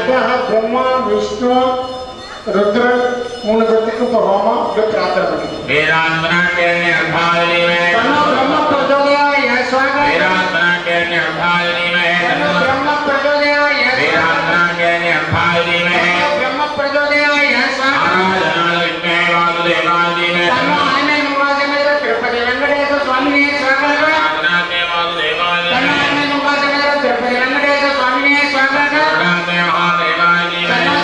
அதுக்காக பிரம்மா விஷ்ணு ருத்ரன் 3 பேருக்கு இப்போ ஹோமம் பிரார்த்தனை பண்ணி ब्रह्म प्रचोदयाय स्वाहा ब्रह्म प्रचोदयाय ब्रह्म प्रचोदयाय स्वाहा तिरुपति वेंकटेश्वर स्वामी स्वाहा तिरुपति वेंकटेश्वर स्वामी स्वाहा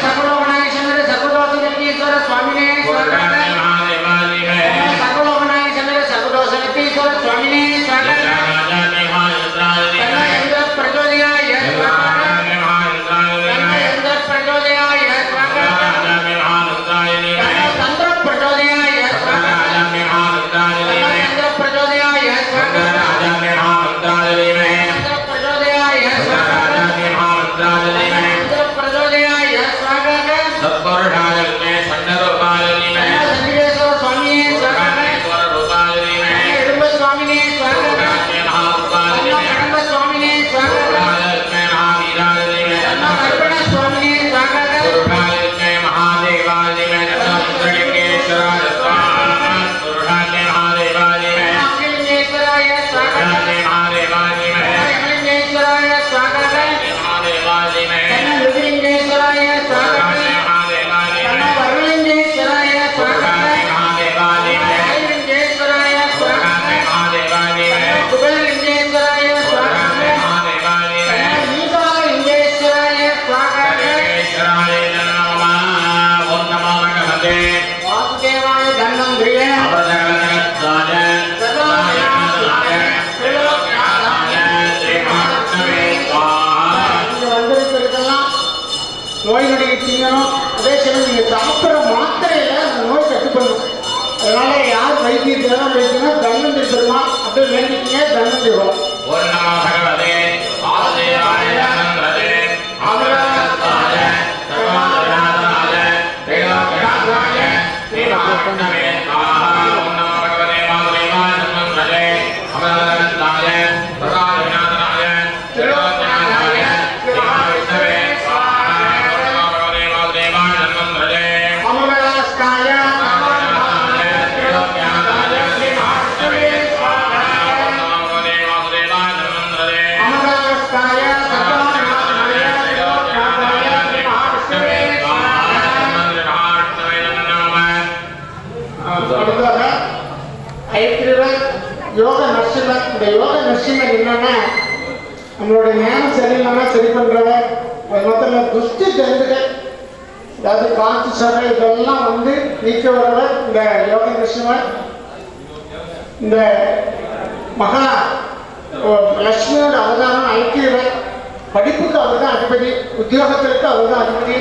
सकलोकनाथेश्वर सकलोकनाथेश्वर स्वामी स्वाहा सकलोकनाथेश्वर सकलोकनाथेश्वर स्वामी स्वाहा इंद्र प्रचोदयाय स्वाहा इंद्र प्रचोदयाय स्वाहा तंत्र प्रचोदयाय स्वाहा इंद्र प्रचोदयाय स्वाहा इंद्र प्रचोदयाय स्वाहा इंद्र प्रचोदयाय स्वाहा सत्पुरुषाय में संडरूपाय में संगेश्वर स्वामी स्वाहा स्वामी स्वाहा स्वामी स्वाहा स्वामी स्वाहा अखिलेश्वराय स्वाहा अखिलेश्वराय स्वाहा लिंगेश्वराय स्वाहा वरुणलिंगेश्वराय स्वाहा लिंगेश्वराय स्वाहा कुबेरलिंगेश्वराय स्वाहा ईशालिंगेश्वराय स्वाहा वासुदेवाय दंडं गृहे நோய் நொடிக்கு தீங்கணும். அதே சமயம் நீங்கள் சாப்பிட்ற மாத்திரையில் அந்த நோய் கட்டுப்படணும். அதனால யார் வைத்தியத்தில் வைத்தியம்னா தன்வந்திரி பெருமாள் அப்படியே வேண்டிக்கிங்க தன்வந்திரி வரும். யோக நரசிம்மர். இந்த யோக நரசிம்மர் என்னன்னா நம்மளோட ஞானம் சரியில்லாமல் சரி பண்ணுறவர். அது மொத்தத்தில் துஷ்டி ஜந்துகள் அதாவது காற்று சபை இதெல்லாம் வந்து நீக்க வரவர் இந்த யோக நரசிம்மர். இந்த மகா லட்சுமியோட அவதாரம் ஐக்கியவர். படிப்புக்கு அவர் தான் அதிபதி, உத்தியோகத்திற்கு அவர் தான் அதிபதி.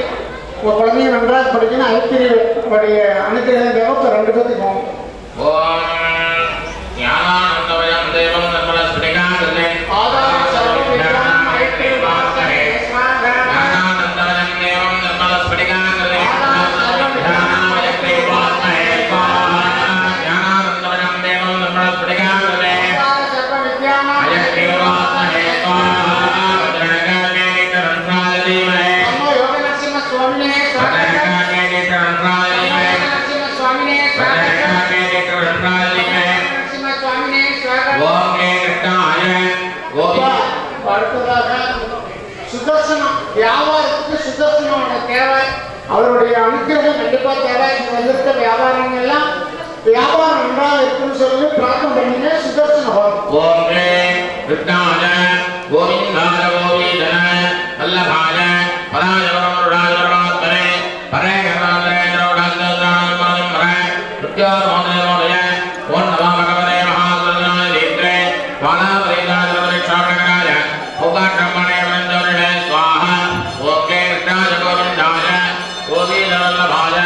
உங்கள் குழந்தைய நன்றாக படிக்கணும். ஐக்கியவருடைய அனுகிரகம் தேவை. இப்போ 2 பேருக்கு போகும். ज्ञानानंदमयं देवं निर्मलस्फटिकाकृते आधारं सर्वं विद्यां मैत्रीभास्करे स्वाहा ज्ञानानंदमयं देवं निर्मलस्फटिकाकृते ज्ञानामयत्रीभास्करे स्वाहा ज्ञानानंदमयं देवं निर्मलस्फटिकाकृते सर्वं विद्यां मैत्रीभास्करे स्वाहा वज्रणकाले नितरन्त्राय धीमहि नमो योग नरसिंह स्वामिने स्वाहा वज्रणकाले नितरन्त्राय धीमहि नरसिंह स्वामिने स्वाहा वज्रणकाले नितरन्त्राय धीमहि स्वामी स्वाहा ओम कृष्णाय ओम அடுத்ததாக சுதர்சனம். வியாபாரத்துக்கு சுதர்சனம் தேவை. அவருடைய அனுகிரகம் கண்டிப்பாக தேவை. இங்கே வந்திருக்க வியாபாரம் எல்லாம் வியாபாரம் நன்றாக இருக்குன்னு சொல்லி பிரார்த்தனை பண்ணிங்க. சுதர்சனம் வரும். ओम कृष्णाय गोविंदाय गोविंदनाय वल्लभाय पराय वरमरुडाय वरमात्मने परे गणान्द्रे द्रौढान्द्राय परमरे प्रत्यारोदय रोदय ओम नमो भगवते महागुरुनाय देवते वानावरेदाय वरक्षाप्रकाराय भोगाक्रमणे वरन्दोरिणे स्वाहा ओम कृष्णाय गोविंदाय गोविन्दवल्लभाय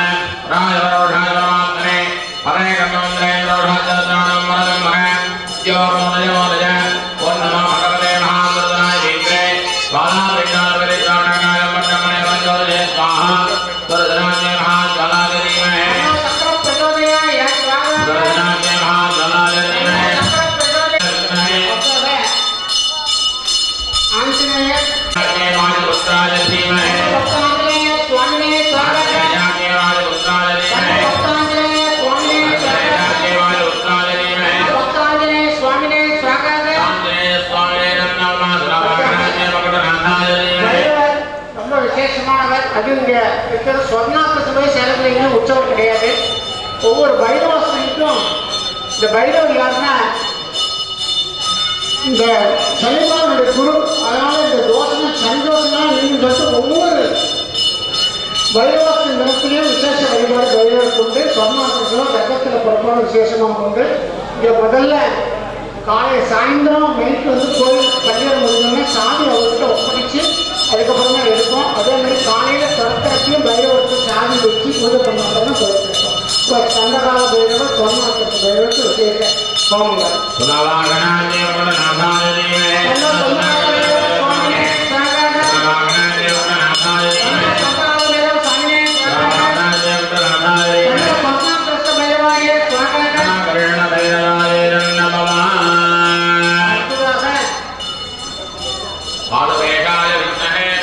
पराय वरमरुडाय वरमात्मने परे गणान्द्रे द्रौढान्द्राय परमरे प्रत्यारोदय रोदय ओम नमो भगवते महागुरुनाय देवते वानावरेदाय वरक्षाप्रकाराय விசேஷமானவர். அது இங்கே இருக்கிற சொர்ணாக்கத்துமே சேலத்தில் உற்சவர் கிடையாது. ஒவ்வொரு பைரவாஸ்திரிக்கும் இந்த பைரவர் யாருன்னா இந்த சனிபானுடைய குரு. அதனால இந்த தோஷம் சந்தோஷம்லாம் நீங்கள் சொல்லிட்டு ஒவ்வொரு பைரவாஸ்திரி தினத்திலையும் விசேஷ வழிபாடு பைரவர் கொண்டு சொர்ணாக்கத்தில் ரத்தத்தில் புறப்பாடு விசேஷமாக கொண்டு இங்கே முதல்ல காலை சாயந்தரம் நைட்டு கோயில் கல்யாணம் முடிஞ்சோடனே சாமி அவர்கிட்ட ஒப்படைச்சு அதுக்கப்புறமா எடுப்போம். அதே மாதிரி காலையில் திறக்கிறப்பையும் பைரவருக்கு சாமி வச்சு பூஜை பண்ணாதான் கோயில் எடுப்போம். இப்போ சண்டகால பைரவர் சொர்ணாக்கத்து பைரவருக்கு விசேஷ சுவாமிகள்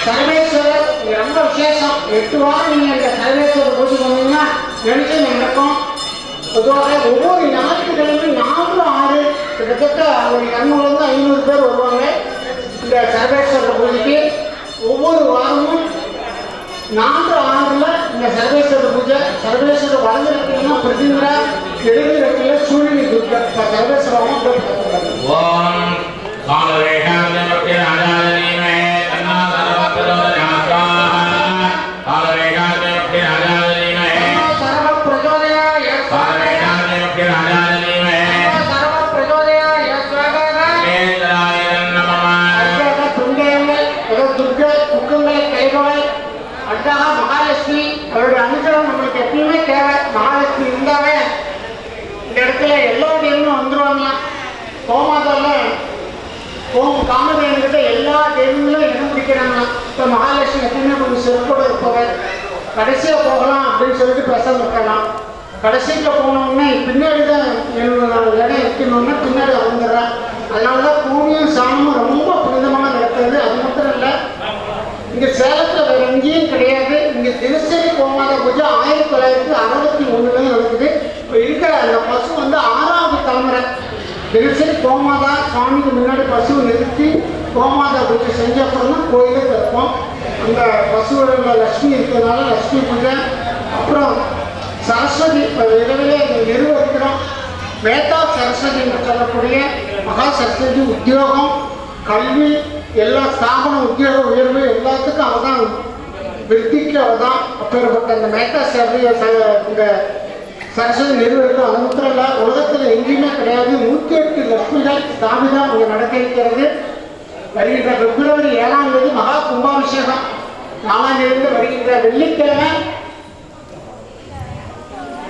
சர்வேஸ்வரர் ரொம்ப விசேஷம். 8 வாரம் நீங்கள் இந்த சர்வேஸ்வரர் பூஜை பண்ணீங்கன்னா நினைச்சு நடக்கும். பொதுவாக ஒவ்வொரு ஞாயிற்றுக்கிழமையும் 4, 6 கிட்டத்தட்ட ஒரு 200-500 பேர் வருவாங்க இந்த சர்வேஸ்வரர் பூஜைக்கு. ஒவ்வொரு வாரமும் 4, 6 இந்த சர்வேஸ்வரர் பூஜை. சர்வேஸ்வரர் வளர்ந்து இருக்கீங்கன்னா பிரதிந்திரா, எழுதி இருக்கல சூழ்நிலை துர்க்கா சர்வேஸ்வரம் மகாலட்சுமி அவருடைய அனுகிரகம் நம்மளுக்கு எப்பயுமே தேவை. மகாலட்சுமி இருந்தாவே இந்த இடத்துல எல்லா தெய்வமும் வந்துடுவாங்களாம். கோமாதாவில் காமதேவன்கிட்ட எல்லா தெய்வங்களும் இடம் பிடிக்கிறாங்களாம். இப்போ மகாலட்சுமி எப்பயுமே கொஞ்சம் சிறப்போடு இருப்பவர். கடைசியாக போகலாம் அப்படின்னு சொல்லிட்டு பேசாமல் இருக்கலாம். கடைசியில் போனோடனே பின்னாடி தான் இடம் இருக்கணும்னா பின்னாடி வந்துடுறேன். அதனால தான் பூமியும் சாணமும் ரொம்ப புனிதமாக நடக்கிறது. அது மட்டும் இல்லை, இங்கே சேலத்தில் வேறு எங்கேயும் கிடையாது. இங்கே தினசரி கோமாதா பூஜை 1961 நடக்குது. இப்போ இருக்கிற அந்த பசு 6வது தலைமுறை. தினசரி கோமாதா சுவாமிக்கு முன்னாடி பசுவை நிறுத்தி கோமாதா பூஜை செஞ்ச அப்புறம் தான் கோயிலே திறப்போம். அந்த பசுவோட லட்சுமி இருக்கிறதுனால லட்சுமி பூஜை. அப்புறம் சரஸ்வதி விரைவிலே நிறுவனம் மேத்தா சரஸ்வதி என்று சொல்லக்கூடிய மகா சரஸ்வதி உத்தியோகம், கல்வி, எல்லா ஸ்தாபன உத்தியோக உயர்வு எல்லாத்துக்கும் அவள் தான் விருத்திக்கு அவள் தான். அப்பேற்பட்ட அந்த மேத்தா இந்த சரஸ்வதி நிறுவனம். அது மாத்திரம் இல்லை, உலகத்தில் எங்கேயுமே கிடையாது. 108 லட்சுமிகள் ஸ்தாபிதம் இங்கே நடக்க இருக்கிறது. வருகின்ற பிப்ரவரி 7ஆம் தேதி மகா கும்பாபிஷேகம். 4ஆம் தேதி வருகின்ற வெள்ளிக்கிழமை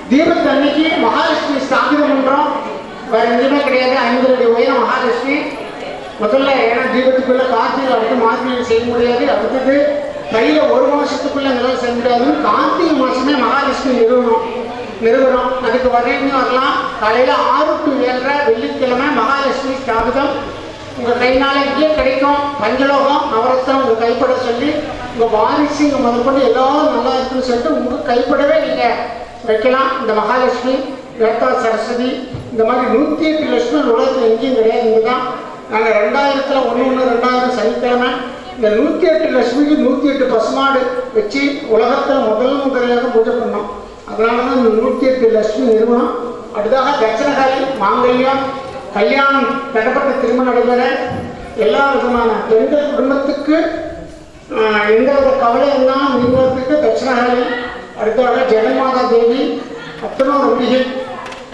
தீபத்தன்னைக்கு மகாலட்சுமி ஸ்தாபிதம் பண்றோம். வேற எதுவுமே கிடையாது. 50 அடி உயரம் மகாலட்சுமி. முதல்ல ஏன்னா தீபத்துக்குள்ள கார்த்திகை அடுத்து மார்கழியில் செய்ய முடியாது. அடுத்தது கையில 1 மாசத்துக்குள்ள நிலம் செய்ய முடியாது. கார்த்திகை மாசமே மகாலட்சுமி நிறுவனம். அதுக்கு வரையும் வரலாம். காலையில 6 to 7 வெள்ளிக்கிழமை மகாலட்சுமி ஸ்தாபிதம். உங்க கைனால இங்கே கிடைக்கும். பஞ்சலோகம் நவரத்தம் உங்க கைப்பட சொல்லி உங்க வாரிசு இங்க முதற்கொண்டு எல்லாரும் நல்லா இருக்குன்னு சொல்லிட்டு உங்க கைப்படவே நீங்க வைக்கலாம். இந்த மகாலட்சுமி, மேத்தா சரஸ்வதி, இந்த மாதிரி 108 லட்சுமி உலகத்தில் எங்கேயும் கிடையாது. இங்கே தான் நாங்கள் 2000 1/1/2000 சனிக்கிழமை இந்த 108 லட்சுமிக்கு 108 பசுமாடு வச்சு உலகத்தில் முதலியாக பூஜை பண்ணோம். அதனால தான் இந்த 108 லட்சுமி நிறுவனம். அடுத்ததாக தட்சணகாரி மாங்கல்யம், கல்யாணம் தடப்பட்ட திருமணம் நடைபெற எல்லா விதமான பெண்கள் குடும்பத்துக்கு எந்தவித கவலை இருந்தாலும் நீங்கிறதுக்கு தட்சணகாரி. அடுத்ததாக ஜெகன்மாதா தேவி, அத்தனூர் அம்பிகை,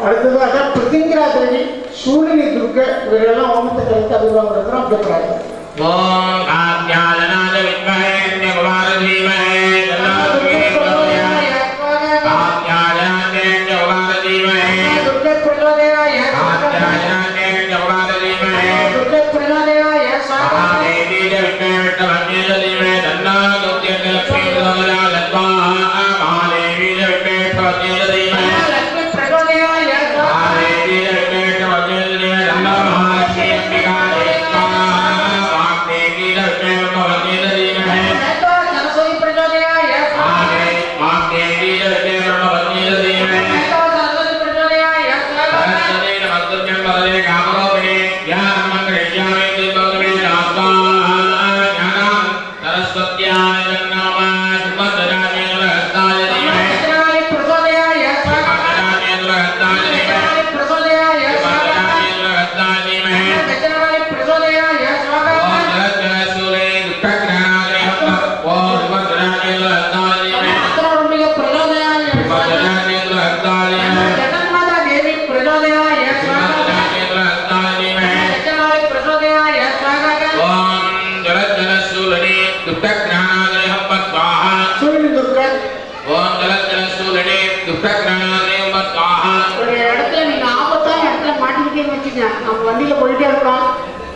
அடுத்ததாக பிரதிங்கிரா தேவி, சூழினி துர்க்கை, இவரெல்லாம் ஓமத்தை கழித்து அபிவாகம் இருக்கிறோம். அப்படி பிரார்த்தனை. ஓம் காத்யாயனாய வித்மஹே ஞானகுமார தீமஹே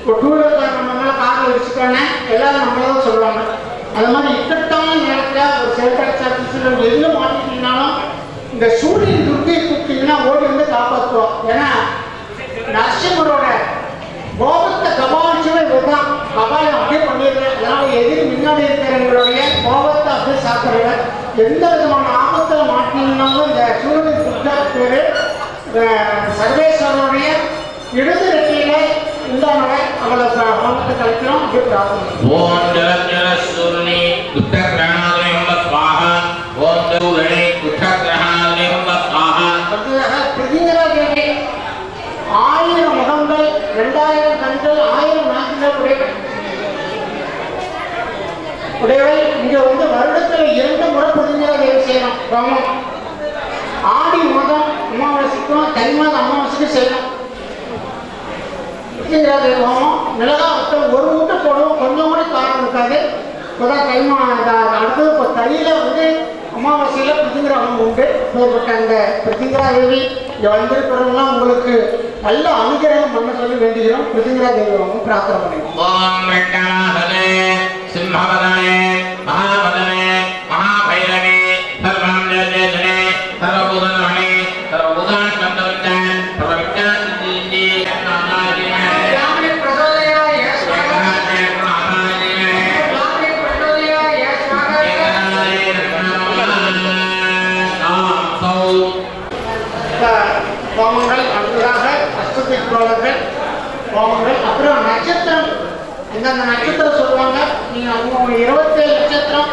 ஒரு டூ வீலர் நம்மளால காரில் வச்சுட்டானே எல்லாரும் நம்மளதான் சொல்லுவாங்க. அது மாதிரி இக்கட்டான நேரத்தில் ஒரு செல்டாக்ஸ் ஆஃபீஸில் எங்கே மாட்டிட்டீங்கன்னாலும் இந்த சூரியன் துர்க்கையை கூப்பிட்டீங்கன்னா ஓடி வந்து காப்பாற்றுவோம். ஏன்னா நரசிம்மரோட கோபத்தை கபாலிச்சவே இதுதான் கபாலம் அப்படியே பண்ணிடுறேன். அதனால எதிரி முன்னாடி இருக்கிறவங்களுடைய கோபத்தை அப்படியே சாப்பிட்றேன். எந்த விதமான ஆபத்தில் மாட்டினீங்கன்னாலும் இந்த சூரியன் துர்க்கா பேர் சர்வேஸ்வரனுடைய இடது ரெட்டியில உண்டானவை அவளை கோபத்தை கழிக்கிறோம். அப்படியே பிரார்த்தனை. ஓம் ஜல சூர்ணி உத்தரகிரகணாதயம் ஸ்வாஹா. ஓம் சூரணி உத்தரகிரகணாதயம் ஸ்வாஹா. பிரதிங்கரா தேவி 1000 முகங்கள் 2000 கண்கள் 1000 நாட்கள் உடையவை. இங்க வந்து வருடத்தில் 2 முறை பிரதிங்கரா தேவி செய்யணும். ஹோமம் ஆடி மாதம் அமாவாசைக்கும் தை மாதம் அமாவாசைக்கும் செய்யணும். பிரதிங்கரா தேவி ஹோமம் மிளகா ஒரு மூட்டை போடுவோம். கொஞ்சம் கூட காரணம் இருக்காது. இப்போதான் தை அடுத்தது இப்போ தையில வந்து அமாவாசையில் பிரதிங்கரா ஹோமம் உண்டு. இப்போப்பட்ட அந்த பிரதிங்கரா தேவி இங்கே வந்திருக்கிறவங்களாம் உங்களுக்கு நல்ல அனுகிரகம் பண்ண சொல்லி வேண்டுகிறோம். பிரதிங்கரா தேவி ஹோமம் பிரார்த்தனை பண்ணுவோம். ஓம் வெங்கடாசலே சிம்மவதனே மகாவதனே மகாபைரவே சர்வாம்ஜனே சர்வபூதனே சர்வபூதான் கந்தவந்தன் சர்வவித்யாசிந்தி நாராயணே ராமே பிரசோதயாய ஸ்வாஹா நாராயணே ராமே பிரசோதயாய ஸ்வாஹா ஹோமங்கள் அடுத்ததாக அஷ்டதிக்பாலர்கள் ஹோமங்கள். அப்புறம் நட்சத்திரம் எந்தெந்த நட்சத்திரம் சொல்லுவாங்க. நீங்கள் அவங்க 27 நட்சத்திரம்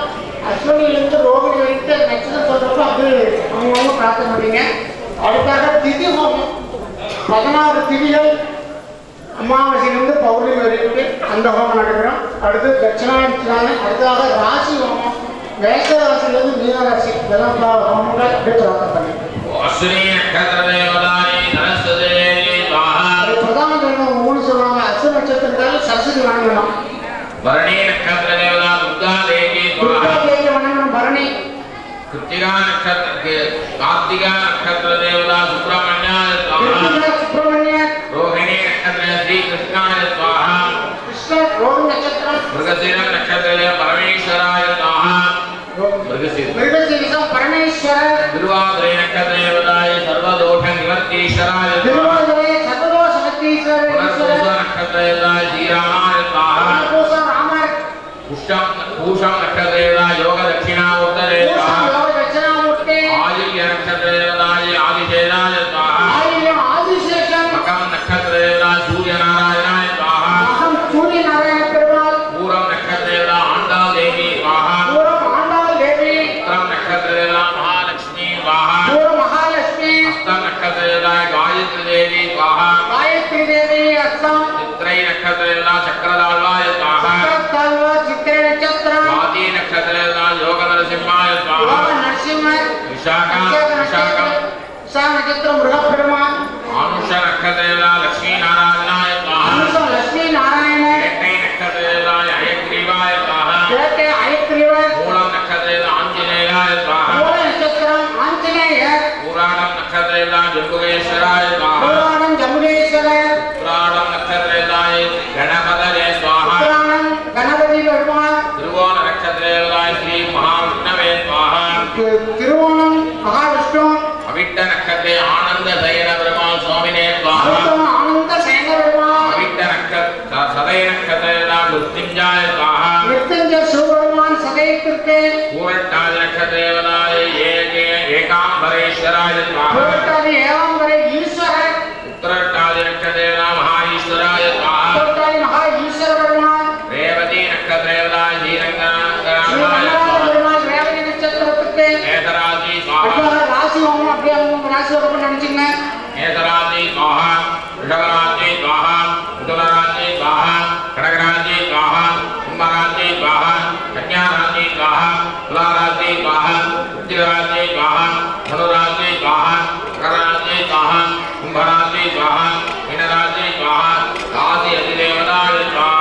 அஸ்வினியிலிருந்து ரோகிணி வரைக்கும் நட்சத்திரம் சொல்றப்போ அது அவங்க பிரார்த்தனை பண்ணீங்க. அடுத்தாக திதி ஹோமம் 16 திதிகள் அமாவாசையிலிருந்து பௌர்ணமி வரைக்கும் அந்த ஹோமம் நடைபெறும். அடுத்து தட்சிணாயனத்தினால அடுத்ததாக ராசி ஹோமம் மேஷ ராசியிலிருந்து மீன ராசி இதெல்லாம் ஹோமங்கள் அப்படியே பிரார்த்தனை பண்ணீங்க. அஸ்வினி நட்சத்திர தேவதானி சரஸ்வதி ஸ்வாஹா. பிரதான கிரகம் 3 சொல்லுவாங்க. அஸ்வினி நட்சத்திரத்தால் சரஸ்வதி வணங்கணும். பரணி நட்சத்திர தேவதா துர்கா தேவி துர்கா ஸ்வாஹா. தேவி வணங்கணும். பரணி கிருத்திகா நட்சத்திர கார்த்திகா நட்சத்திர தேவதா சுப்பிரமணியாய ஸ்வாஹா. கிருத்திகா சுப்பிரமணிய ரோஹிணி நட்சத்திர ஸ்ரீ கிருஷ்ணாய ஸ்வாஹா. கிருஷ்ணர் ரோஹிணி நட்சத்திரம் மிருகசீர நட்சத்திர பரமேஸ்வராய ஸ்வாஹா. மிருகசீரிசம் பரமேஸ்வரர். திருவாதிரை நட்சத்திர தேவதாய சர்வதோஷ நிவர்த்தீஸ்வராய ஸ்வாஹா. திருவாதிரை சர்வதோஷ நிவர்த்தீஸ்வரர். புனர்பூச நட்சத்திர தேவதாய ஸ்ரீராமாய ஸ்வாஹா. புனர்பூசம் ராமர். பூஷம் நட்சத்திர தேவதாய யோக தட்சிணாமூர்த்தரே பூஷம் ஸ்வாஹா. யோக தட்சிணாமூர்த்தி. ஆதில்ய நட்சத்திர தேவதாய ஆதிசேனாய ஸ்வாஹா. ஆயில்யம் ஆதிசேஷன். மகம் நட்சத்திர தேவதாய சூரியநாராயணாய ஸ்வாஹா. மகம் சூரிய நாராயண பெருமாள். பூரம் நட்சத்திர தேவதாய ஆண்டாள் தேவி ஸ்வாஹா. பூரம் ஆண்டாள் தேவி. உத்தரம் நட்சத்திர தேவதாய மகாலட்சுமி ஸ்வாஹா. பூரம் மகாலட்சுமி. ஹஸ்தம் நட்சத்திர தேவதாய காயத்ரி தேவி ஸ்வாஹா. காயத்ரி தேவி அஸ்தம். சித்திரை நட்சத்திர தேவதாய சக்கரதாழ்வாய ஸ்வாஹா. சித்திரை நட்சத்திரம். சுவாதி நட்சத்திர தேவதாய யோக நரசிம்மாய ஸ்வாஹா. யோக நரசிம்மர். விசாகம் விசாகம் விசா நட்சத்திரம் முருகப்பெருமான். ஆனுஷ நட்சத்திர தேவதாய லட்சுமி நாராயணாய ஸ்வாஹா. அனுஷம் லட்சுமி நாராயணன். கேட்டை நட்சத்திர தேவதாய அயக்ரீவாய ஸ்வாஹா. கிழக்கே அயக்கிரிவர். மூலம் நட்சத்திர தேவதாய ஆஞ்சநேயாய ஸ்வாஹா. மூல நட்சத்திரம் ஆஞ்சநேயர். புராணம் நட்சத்திர தேவதாய ஜம்புகேஸ்வராய ஸ்வாஹா. புராணம் ஜம்புகேஸ்வரர். உத்திராடம் நட்சத்திர தேவதாய கணபதயே ஸ்வாஹா. புராணம் கணபதி பெருமாள். திருவோண நட்சத்திர தேவதாய ஸ்ரீ மகாவிஷ்ணவே ஸ்வாஹா. திருவோணம் மகாவிஷ்ணு. அவிட்ட நட்சத்திர ஆனந்த சயன பெருமாள் சுவாமினே ஸ்வாஹா. அவிட்டம் ஆனந்த சேன பெருமாள். அவிட்ட நட்சத்திர சதய நட்சத்திர தேவதாய மிருத்யுஞ்சயாய ஸ்வாஹா. மிருத்யுஞ்சய சிவபெருமான் சதயத்திற்கு. பூரட்டாதி நட்சத்திர தேவதாய ஏகாம்பரேஸ்வராய ஸ்வாஹா. புரட்டாதி ஏகாம்பரே ஈஸ்வரர். உத்தரட்டாதி நட்சத்திர தேவதாய மகா ஈஸ்வராய ஸ்வாஹா. புரட்டாதி மகா ஈஸ்வர பெருமாள். ரேவதி நட்சத்திர தேவதாய ஸ்ரீரங்கநாதராய ஸ்ரீரங்கநாத பெருமாள் ரேவதி நட்சத்திரத்துக்கு. மேதராஜி ஸ்வாஹா. அடுத்ததாக ராசி ஹோமம் அப்படியே அவங்க ராசி ஹோமம் நினைச்சுங்க. மேதராஜி ஸ்வாஹா. ரிஷபராஜி ஸ்வாஹா. மிதுனராஜி ஸ்வாஹா. கடகராஜி ஸ்வாஹா. கும்பராஜி ஸ்வாஹா. கன்யாராஜி ஸ்வாஹா. துலாராஜி ஸ்வாஹா. விருச்சிகராஜி ஸ்வாஹா. தனுராஜி ஸ்வாஹா. மகராஜி ஸ்வாஹா. கும்பராஜி ஸ்வாஹா. மீனராஜி ஸ்வாஹா. ராசி அதிதேவதாய ஸ்வாஹா.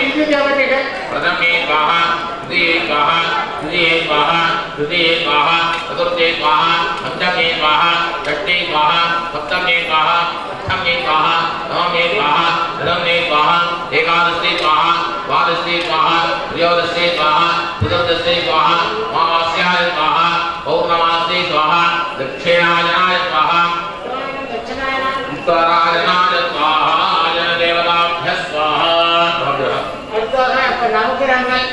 இது தேவதைகள். பிரதமே ஸ்வாஹா. द्वितीये स्वाहा तृतीये स्वाहा तृतीये स्वाहा चतुर्थे स्वाहा पंचमे स्वाहा षष्ठे स्वाहा सप्तमे स्वाहा अष्टमे स्वाहा नवमे स्वाहा दशमे स्वाहा एकादशे स्वाहा द्वादशे स्वाहा त्रयोदशे स्वाहा चतुर्दशे स्वाहा अमावास्याय स्वाहा पौर्णमासे स्वाहा दक्षिणायनाय स्वाहा उत्तरायनाय स्वाहा जनदेवताभ्यः स्वाहा நவகிரகங்கள்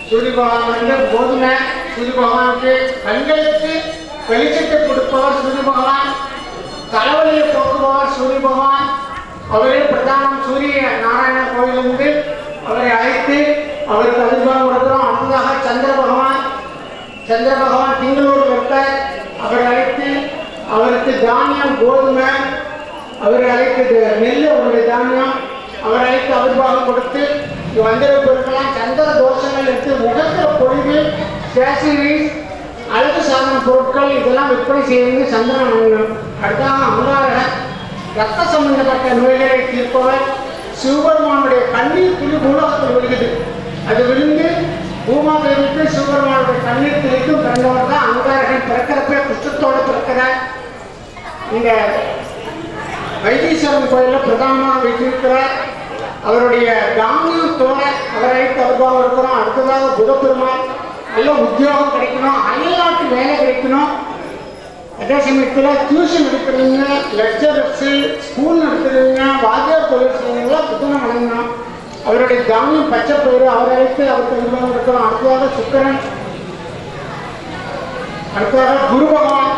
சூரிய பகவான் கோதுமை சூரிய பகவானுக்கு கண்களுக்கு வெளிச்சத்தை கொடுப்பவர் சூரிய பகவான், தலைவலியை போக்குபவர் சூரிய பகவான். அவரே பிரதானம் சூரிய நாராயண கோயிலிருந்து அவரை அழைத்து அவருக்கு அபிஷேகம் கொடுக்கிறோம். அடுத்ததாக சந்திர பகவான் திங்களூரில் இருக்கார். அவரை அழைத்து அவருக்கு தானியம் கோதுமை, அவரை அழைத்து நெல் அவருடைய தானியம், அவர் அழைத்து அபிஷேகம் கொடுத்து வந்திர பொருட்களாம் சந்திர தோஷங்கள் எடுத்து முகத்தில் பொழுது ஸ்டேஷனரிஸ் அழகு சாதன பொருட்கள் இதெல்லாம் விற்பனை செய்வது சந்திரன் வணங்கணும். அடுத்தாக அங்காரகர் ரத்த சம்பந்தப்பட்ட நோய்களை தீர்ப்பவர். சிவபெருமானுடைய கண்ணீர் துளி பூலோகத்தில் விழுகுது, அது விழுந்து பூமாதேவிக்கு சிவபெருமானுடைய கண்ணீர் துளிக்கும் பிறந்தவர் தான் அங்காரகன். பிறக்கிறப்ப குஷ்டத்தோடு பிறக்கிறார். இந்த வைத்தீஸ்வரன் கோயிலில் பிரதானமாக வைத்திருக்கிறார். அவருடைய தானியம் தோற அவரை அனுபவம் இருக்கிறோம். அடுத்ததாக புதப்பெருமாள் நல்ல உத்தியோகம் கிடைக்கணும், அயல்நாட்டு வேலை கிடைக்கணும். அதே சமயத்தில் டியூஷன் எடுக்கிறவங்க, லெக்சரர்ஸு, ஸ்கூல் நடத்துறவங்க, வாத்தியார் தொழில் செய்யறவங்களாம் புத்தகம் வழங்கணும். அவருடைய தானியம் பச்சை பயிறு அவரை அழைத்து அவருக்கு அனுபவம் இருக்கிறோம். அடுத்ததாக சுக்கரன், அடுத்ததாக குரு பகவான்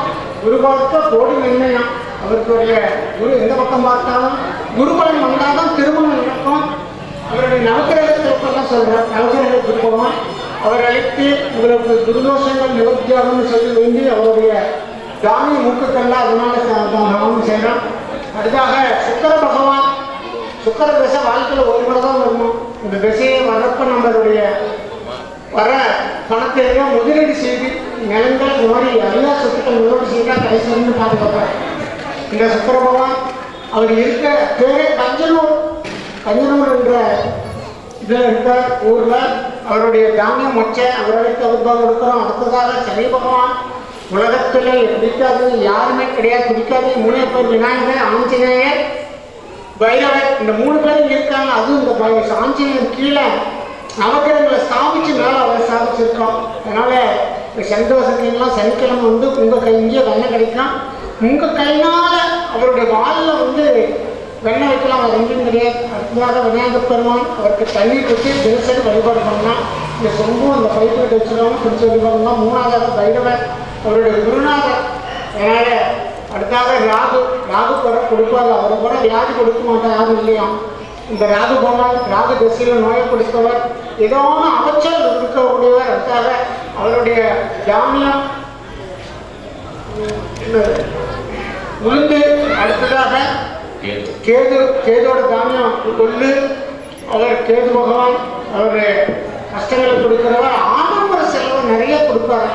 கோடி நிர்ணயம். அவருடைய குரு எந்த பக்கம் பார்த்தாலும் குருபலன் வந்தால் தான் திருமணம் நடக்கும். அவருடைய நவக்கிரகத்திற்கெல்லாம் சொல்கிறார். நவக்கிரக குரு பகவான் அவர் அழைத்து உங்களுக்கு குருதோஷங்கள் நிவர்த்தியாகும்னு சொல்லி வேண்டி அவருடைய தானிய மூக்குக்கெல்லாம் அதனால செய்கிறோம். அடுத்தாக சுக்கர பகவான், சுக்கர தசை வாழ்க்கையில் ஒரு முறை தான் வரணும். இந்த திசையை வர்றப்ப நம்மளுடைய வர பணத்தையெல்லாம் முதலீடு செய்து நிலங்கள் மாறி எல்லா சொத்துக்கள் முதலீடு செய்தால் கடைசி வந்து பாதுகாப்பார். இந்த சுக்கர பகவான் அவர் இருக்க பேரே கஞ்சனூர் என்ற இதில் இருக்க ஊரில் அவருடைய தானியம் மொச்சை அவர்களுக்கு அனுபவம் கொடுக்குறோம். அடுத்ததாக சனி பகவான் உலகத்தில் பிடிக்காது யாருமே கிடையாது, பிடிக்காது. 3 பேர் விநாயகர், ஆஞ்சநேயர், பைரவர், இந்த 3 பேரும் இருக்காங்க. அதுவும் இந்த ஆஞ்சநேயர் கீழே நவகிரகங்களை ஸ்தாபிச்சு மேலே அவரை ஸ்தாபிச்சிருக்கோம். அதனால் இந்த சந்தோஷத்துலாம் சனிக்கிழமை வந்து உங்கள் கை இங்கே வெண்ணெய் கிடைக்கும். உங்கள் கையினால் அவருடைய வாலில் வந்து வெண்ணெய் வைக்கலாம், அவர் எங்கேயும் கிடையாது. அடுத்ததாக விநாயகர் பெருமான் அவருக்கு தண்ணீர் வச்சு தினசரி வழிபாடு பண்ணலாம். இந்த சொம்பும் அந்த பைப்பு கட்டி வச்சுருவாங்க, பிடிச்சி வழிபாடுலாம். 3வது பைரவர் அவருடைய குருநாதர். அதனால் அடுத்தாக ராகு குறை கொடுப்பாரு. அவரை கூட வியாதி கொடுக்க மாட்டார், யாரும் இல்லையா. இந்த ராகு பகவான் ராகு திசையில் நோயை கொடுத்தவர், ஏதோ ஒன்று அமைச்சர் இருக்கக்கூடியவர். அடுத்தாக அவருடைய தானியம் உளுந்து. அடுத்ததாக கேதோட தானியம் கொள்ளு. அவர் கேது பகவான் அவர் கஷ்டங்களை கொடுக்கிறவர். ஆடம்பர செலவு நிறைய கொடுப்பார்.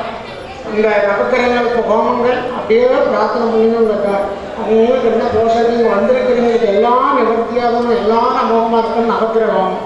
இந்த நவக்கிரகங்களுக்கு ஹோமங்கள் அப்படியே பிரார்த்தனை பண்ணிங்க. அவங்களுக்கு என்ன தோஷங்கள் வந்திருக்கிறவங்களுக்கு எல்லாம் நிவர்த்தியாகணும், எல்லாம் அமோகமாக இருக்கணும். நவக்கிரகம்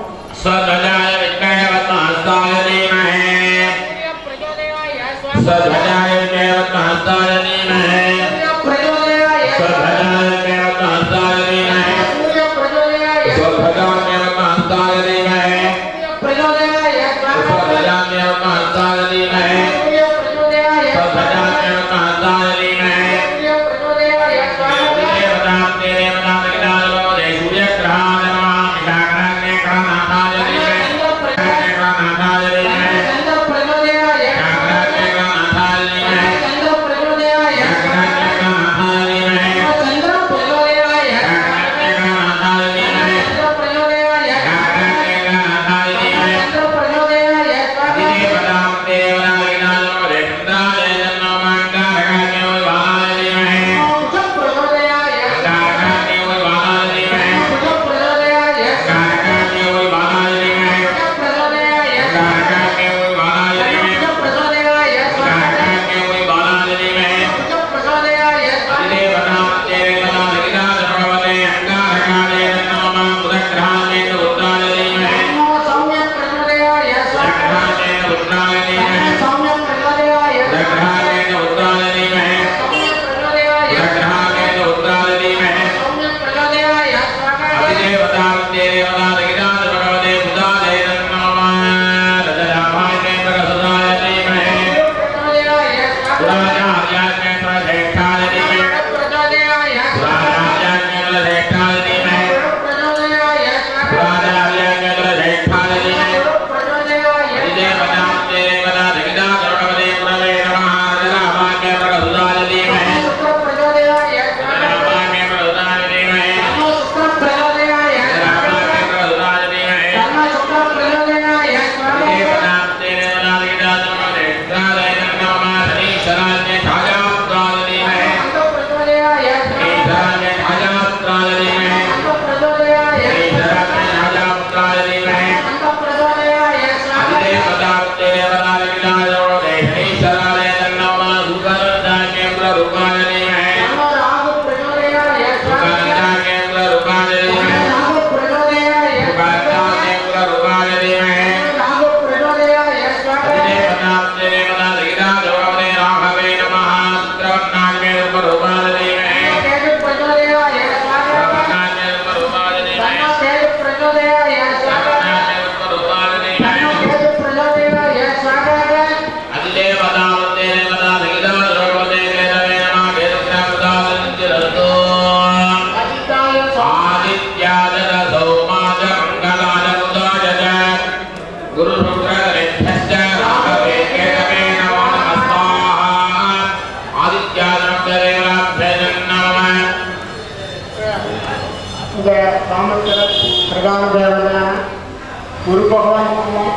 குரு பகவான் ஹோமம்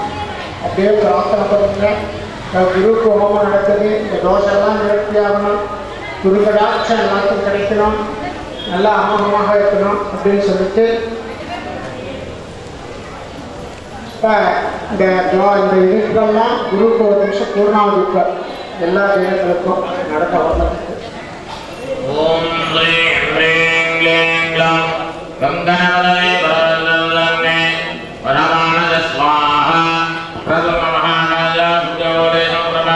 அப்படியே பிரார்த்தனை பண்ணுங்க. குருக்கு ஹோமம் நடக்குது, இந்த தோஷம்லாம் நிவர்த்தி ஆகணும், குரு கடாட்சம் எல்லாத்துக்கும் கிடைக்கணும், நல்லா அமோகமாக இருக்கணும் அப்படின்னு சொல்லிட்டு இப்போ இந்த இதுக்கெல்லாம் குருக்கு ஒரு நிமிஷம் பூர்ணாவது இப்போ எல்லா தேவர்களுக்கும் நடக்க வர்றதுக்கு. ஓம் ஸ்ரீம் ஹ்ரீம் க்ளீம் க்ளௌம் கங்கணவதனே வரதனே வரமானத ஸ்வாஹா பிரதம மகாராஜ சுஜோரே சம்பிரம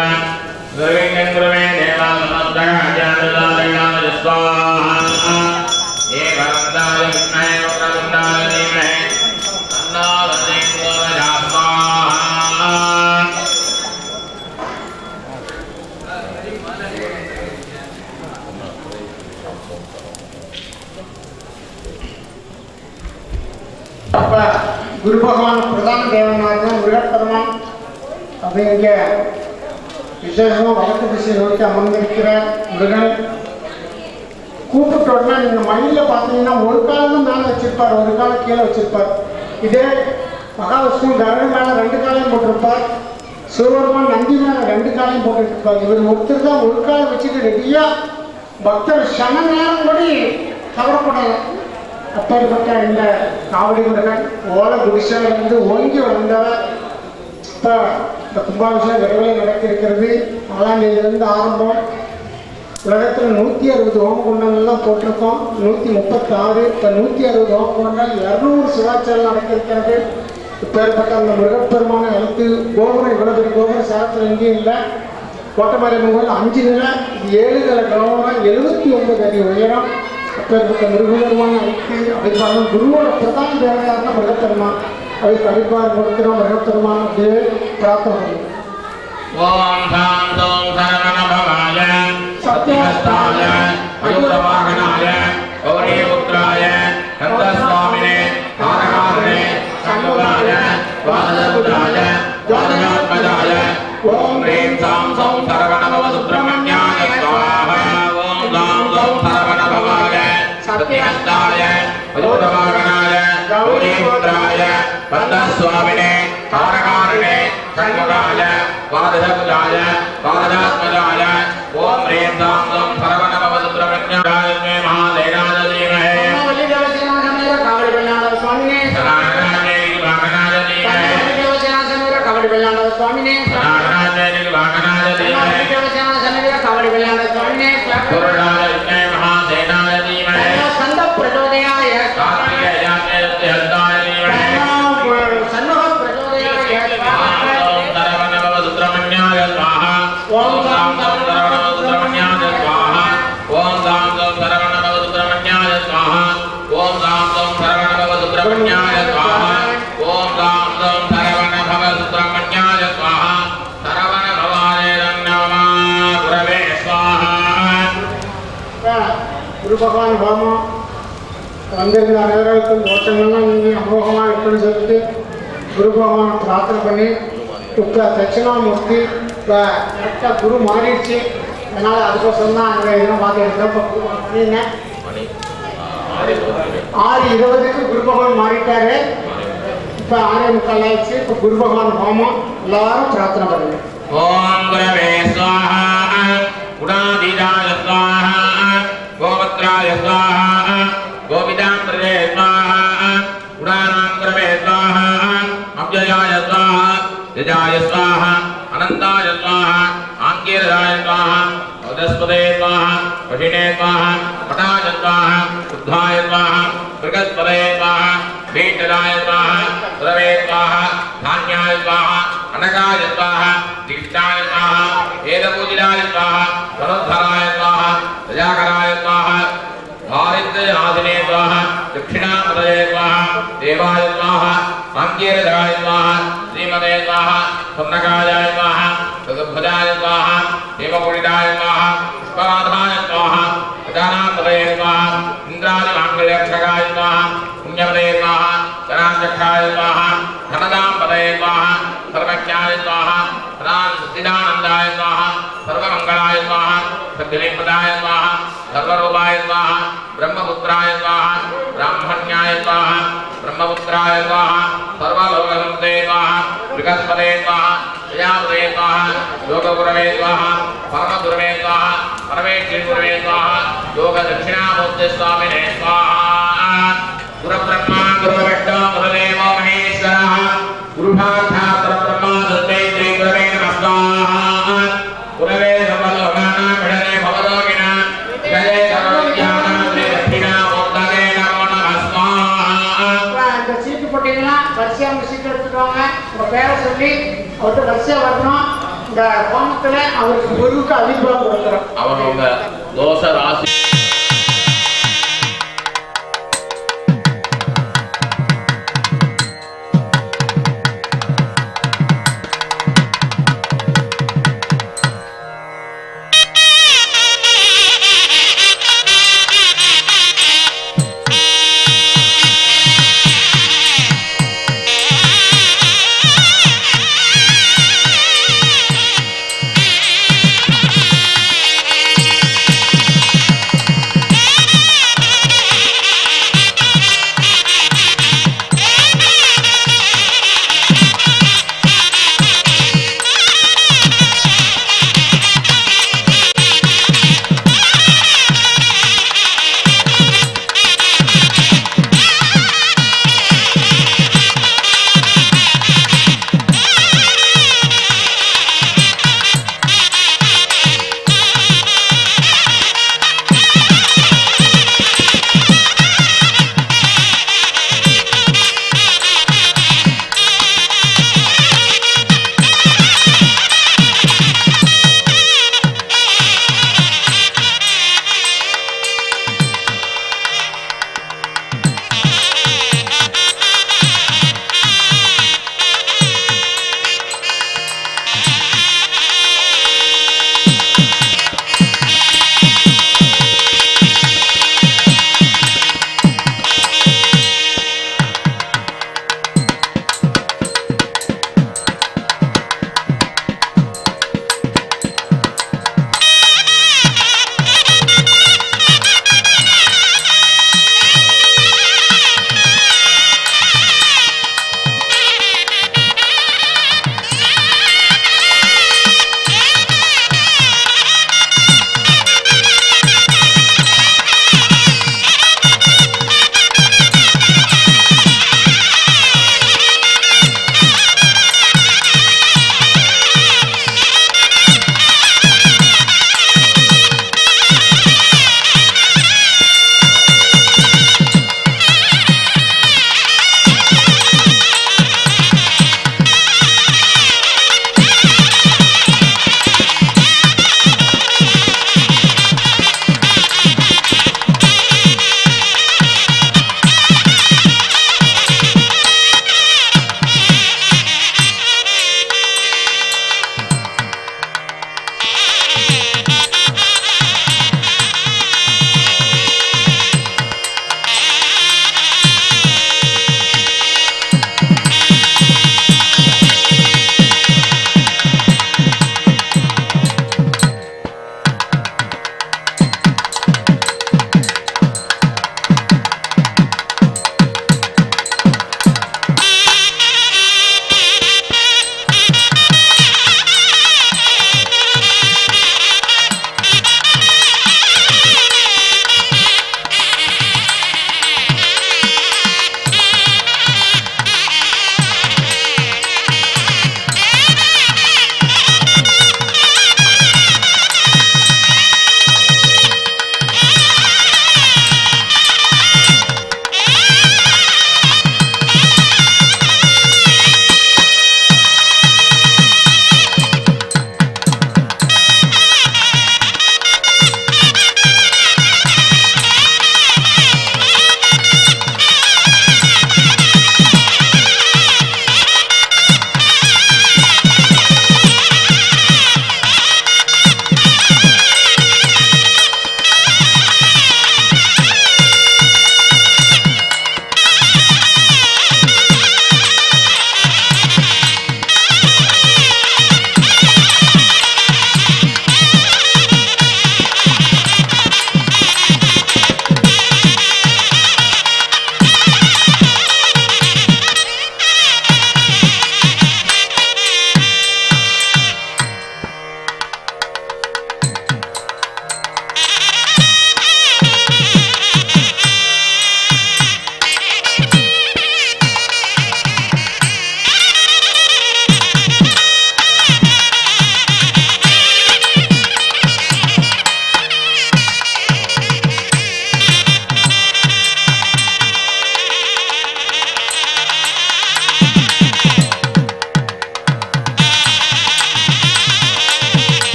துர்விங்கங்குருமே தேவாசமஸ்தகாஜானுதாரணாய ஸ்வாஹா ஏகவந்தாய விஷ்ணாய வக்ரதுண்டாய தீமஹி தன்னோ பிரச்சோதயாத் ஸ்வாஹா. அப்ப குரு பகவான் பிரதான தேவனாக முருகப்பெருமான் அது இங்கே விசேஷமாக வடக்கு திசை நோக்கி அமர்ந்திருக்கிற முருகன் கூப்பிட்ட உடனே நீங்கள் மயிலில் பார்த்தீங்கன்னா ஒரு காலம் மேலே வச்சிருப்பார், ஒரு காலம் கீழே வச்சிருப்பார். இதே மகாவிஷ்ணு கருடன் மேலே 2 காலையும் போட்டிருப்பார், சிவபெருமான் நந்தி மேலே 2 காலையும் போட்டுருப்பார். இவர் ஒருத்தர் தான் ஒரு காலம் வச்சுட்டு ரெடியாக பக்தர் சம நேரம் கூட கவரப்படலை. அப்பேற்பட்ட இந்த காவடி முருகன் ஓலை குடிசாலிருந்து ஓங்கி வளர்ந்தவர். இப்போ இந்த கும்பாபிஷேகம் விரைவில் நடத்திருக்கிறது. 4ஆம் தேதியிலிருந்து ஆரம்பம். உலகத்தில் 160 ஹோம குண்டங்கள்லாம் போட்டிருக்கோம், 136. இப்போ 160 ஹோம குண்டங்கள், 200 சிவாச்சாரம் நடத்திருக்கிறது. இப்பேற்பட்ட அந்த முருகப்பெருமான எழுத்து கோபுரம், இவ்வளோ பெரிய கோபுரம் சேலத்தில் எங்கேயும் இல்லை. கோட்டமலை முகல் 5 நிலை, இது 7 நிலை கோபுரம், 79 அடி உயரம். அப்பேற்பட்ட முருகப்பெருமான அழைத்து அழைப்பார்கள். குருவோட பிரதான தேவையான முருகப்பெருமான் அதுக்கு அழைப்பார் கொடுக்கிறோம். முருகப்பெருமான் அப்படியே பிரார்த்தனை பண்ணுவோம். ஓம் சாந்தோம் சரவணபவாய சத்யஹஸ்தாய மயூரவாகனாய கௌரீபுத்ராய கந்தஸ்வாமினே தாரகாரணே சண்முகாய வாதபுதாய வாதநாத்மஜாய ஓம் ஹ்ரீம் சாம் சௌம் சரவணபவ சுப்ரமண்யாய ஸ்வாஹா. ஓம் சாம் சௌம் சரவணபவாய சத்யஹஸ்தாய மயூரவாகனாய கௌரீபுத்ராய கந்தஸ்வாமினே தாரகாரணே சண்முகாய வாதபுதாய வாதநாத்மஜாய ஓம் ஹ்ரீம் சாம் சௌம் சரவணபவ சுப்ரமண்யாய மகாதேனாய தீமஹி குரு பகவான் ஹோமம் வந்திருந்த அனைவருக்கும் தோஷங்கள்லாம் நீங்கள் அமோகமாக இருக்குன்னு சொல்லிட்டு குரு பகவானை பிரார்த்தனை பண்ணி இப்போ தட்சிணாமூர்த்தி இப்போ கரெக்டாக குரு மாறிடுச்சு. அதனால் அதுக்கோசரம் தான் அங்கே இதெல்லாம் பார்த்து எடுத்தோம். இப்போ குரு பண்ணிங்க 6:20க்கு குரு பகவான் மாறிட்டாரு. இப்போ 6:45 ஆயிடுச்சு. இப்போ குரு பகவான் ஹோமம் எல்லாரும் பிரார்த்தனை பண்ணுங்க. ஓம் குரவே ஸ்வாஹா குணாதீதாய ஸ்வாஹா கோபத்ராய ஸ்வாஹா கோபிதாம்பிரதே ஸ்வாஹா குணானாம் குரவே ஸ்வாஹா அவ்யயாய ஸ்வாஹா யஜாய ஸ்வாஹா அனந்தாய ஸ்வாஹா ஆங்கீரதாய ஸ்வாஹா வதஸ்பதே ஸ்வாஹா வஷினே ஸ்வாஹா பட்டாய ஸ்வாஹா உத்தாய ஸ்வாஹா பிரகஸ்பதே ஸ்வாஹா பீட்டதாய ஸ்வாஹா குரவே ஸ்வாஹா தான்யாய ஸ்வாஹா அனகாய ஸ்வாஹா தீஷ்டாய ஸ்வாஹா வேதபூஜிதாய ஸ்வாஹா தனுர்धराय स्वाहा प्रजाकराय स्वाहा भारिद्रनाशिने स्वाहा दक्षिणापदये स्वाहा देवाय स्वाहा आङ्गीरधराय स्वाहा श्रीमते स्वाहा स्वर्णकायाय स्वाहा चतुर्भुजाय स्वाहा हेमकुटिताय स्वाहा पुष्पनाथाय स्वाहा प्रजानापदये स्वाहा इन्द्रादिमाङ्गल्यक्षकाय स्वाहा पुण्यपदये स्वाहा धनाध्यक्षाय स्वाहा धनदाम्पदये स्वाहा सर्वज्ञाय स्वाहा सच्चिदानन्दाय स्वाहा सर्वमङ्गलाय स्वाहा सद्गतिप्रदाय स्वाहा सर्वरूपाय स्वाहा ब्रह्मपुत्राय स्वाहा ब्राह्मण्याय स्वाहा ब्रह्मपुत्राय स्वाहा सर्वलोकसंस्थे स्वाहा बृहस्पते स्वाहा प्रजापते स्वाहा लोकगुरवे स्वाहा परमगुरवे स्वाहा परमेश्वरगुरवे स्वाहा लोकदक्षिणामूर्ति स्वामिने स्वाहा गुरुब्रह्मा गुरुविष्णु गुरुदेवो महेश्वरः गुरुसाक्षात् परब्रह्म तस्मै श्री गुरवे नमः स्वाहा गुरवे सर्वलोकानां विषये भवरोगिणां जय सर्वविद्यानां श्री दक्षिणामूर्तये नमो नमः स्वाहा இந்த சீட்டு போட்டீங்கன்னா வரிசையா உங்க சீட்டு எடுத்துக்கோங்க உங்க பேரை சொல்லி அவர்கிட்ட வரிசையா வரணும் இந்த கோணத்துல அவருக்கு குருவுக்கு அபிப்பிராயம் கொடுக்குறோம் அவனோட தோஷ ராசி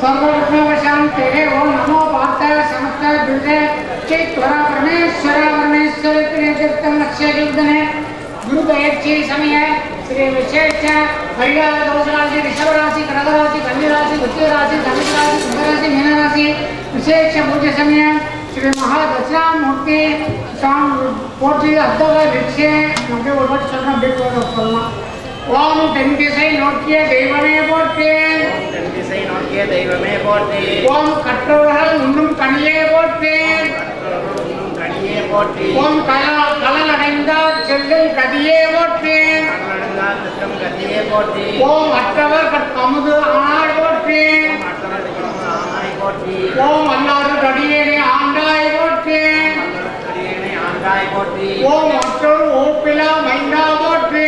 सर्वविघ्नोपशान्ते ओम नमो पार्थाय समस्त दुर्गे चैत्वरा परमेश्वर तीर्थम लक्ष्य युद्धने गुरु दयची समय श्री विशेष महिला दोष राशि ऋषभ राशि कर्क राशि कन्या राशि वृश्चिक राशि धनुष राशि कुंभ राशि मीन राशि विशेष पूज्य समय श्री महादक्षिणामूर्ति शाम पोटी अद्दव भिक्षे नब्बे वर्ष चरण बेटो ओम तेंदिसै नोकिय தெய்வமே போற்றி தெंदिसै नोकिय தெய்வமே போற்றி ओम கற்றவர்கள் உண்ணும் கனியே போற்றி உண்ணும் கனியே போற்றி ओम கலல் அடைந்த செல்லும் கதியே போற்றி கலல் செல்லும் கதியே போற்றி ओम அற்றவர் கமுது ஆனாய் போற்றி அற்றவர் கமுது ஆனாய் போற்றி ओम அல்லாது கடியேனே ஆண்டாய் போற்றி கடியேனே ஆண்டாய் போற்றி ओम மற்றொரு ஓப்பிலா மைந்தா போற்றி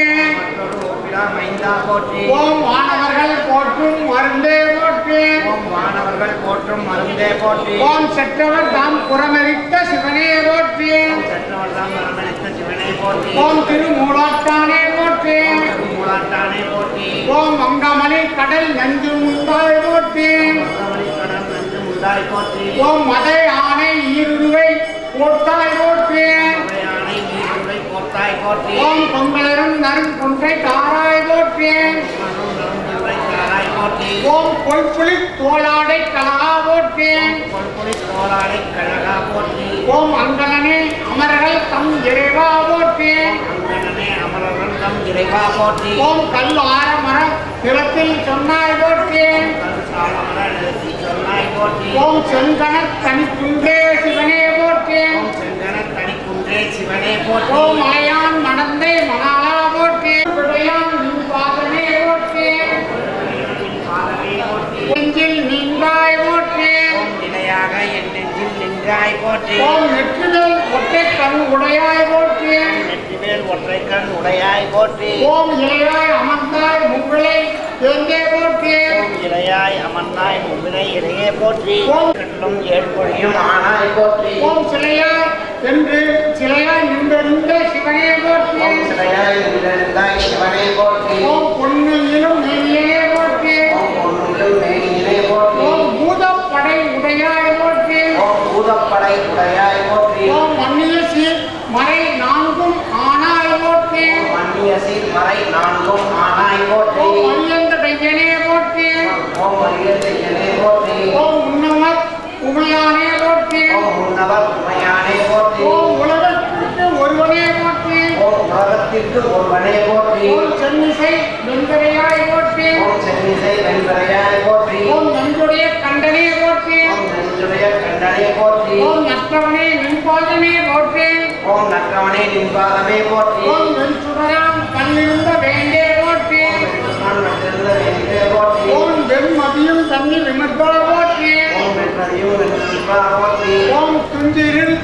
மைந்தா போற்றி ஓம் வானவர்கள் போற்றும் மருந்தே போற்றி ஓம் வானவர்கள் போற்றும் மருந்தே போற்றி ஓம் செற்றவர் தாம் புறமெரித்த சிவனே போற்றி செற்றவர் தாம் புறமெரித்த சிவனே போற்றி ஓம் திருமூலாட்டானே போற்றி திருமூலாட்டானே போற்றி ஓம் மங்கமணி கடல் நஞ்சு முந்தாய் போற்றி மங்கமணி கடல் நஞ்சு முந்தாய் போற்றி ஓம் மதை ஆணை ஈருருவை போட்டாய் போற்றி ओम पंगलरम नरम कुंठे ताराय போற்றி ओम कोलपुली तोलाडை கலகா போற்றி कोलपुली तोलाडை கலகா போற்றி ओम अंगनने अमरगल तम इरेवा போற்றி अंगनने अमरगल तम इरेवा போற்றி ओम कल्लार मर நிலத்தில் சொன்னாய் போற்றி கல்சால மர நிலத்தில் சொன்னாய் போற்றி ओम செங்கன தனிக்குன்றே சிவனே போற்றி ओम செங்கன தனிக்குன்றே சிவனே போற்றி ओम மலையான் நடந்தே மணாலா போற்றி விடையான் நின் பாதமே போற்றி நெஞ்சில் நின்றாய் போற்றி ஓம் நிலையாக என் நெஞ்சில் நின்றாய் போற்றி ஓம் நெற்றிவேல் ஒற்றை கண் உடையாய் போற்றி நெற்றிவேல் ஒற்றை கண் உடையாய் போற்றி ஓம் இளையாய் அமர்ந்தாய் முங்களை எங்கே போற்றி ஓம் இளையாய் அமர்ந்தாய் முங்களை இறையே போற்றி ஓம் கண்ணும் ஏற்பொழியும் ஆனாய் போற்றி ஓம் சிலையாய் என்று சிலையாய் நின்ற சிவனே போற்றி ஓம் சிலையாய் நின்றாய் சிவனே போற்றி ஓம் பொன்னியிலும் நெய்யே போற்றி ஓம் பொன்னியிலும் நெய்யே போற்றி ஓம் பூதப்படை உடையாய் போற்றி ஓம் பூதப்படை உடையாய் போற்றி ஓம் மன்னிய சீர் மறை நான்கும் ஆனாய் போற்றி ஓம் மன்னிய சீர் மறை நான்கும் ஆனாய் போற்றி ஓம் மரியந்த தையனே போற்றி ஓம் மரியந்த தையனே போற்றி ஓம் உன்னவர் உமையானே போற்றி ஓம் உன்னவர் உமையானே போற்றி ஓம் உலகத்திற்கு ஒருவனே போற்றி ஓம் உலகத்திற்கு ஒருவனே போற்றி ஓம் சென்னிசை வெண்கரையாய் போற்றி ஓம் சென்னிசை வெண்கரையாய் போற்றி ஓம் நன்றுடைய கண்டனே போற்றி ஓம் நன்றுடைய கண்டனே போற்றி ஓம் நற்றவனே நின்பாதமே போற்றி ஓம் நற்றவனே நின்பாதமே போற்றி ஓம் வெண்சுடராம் கண்ணிருந்த வேண்டே போற்றி ஓம் வெண்மதியும் தண்ணி விமர்பா போற்றி ஓம் வெண்மதியும் விமர்பா போற்றி ஓம் துஞ்சிரில்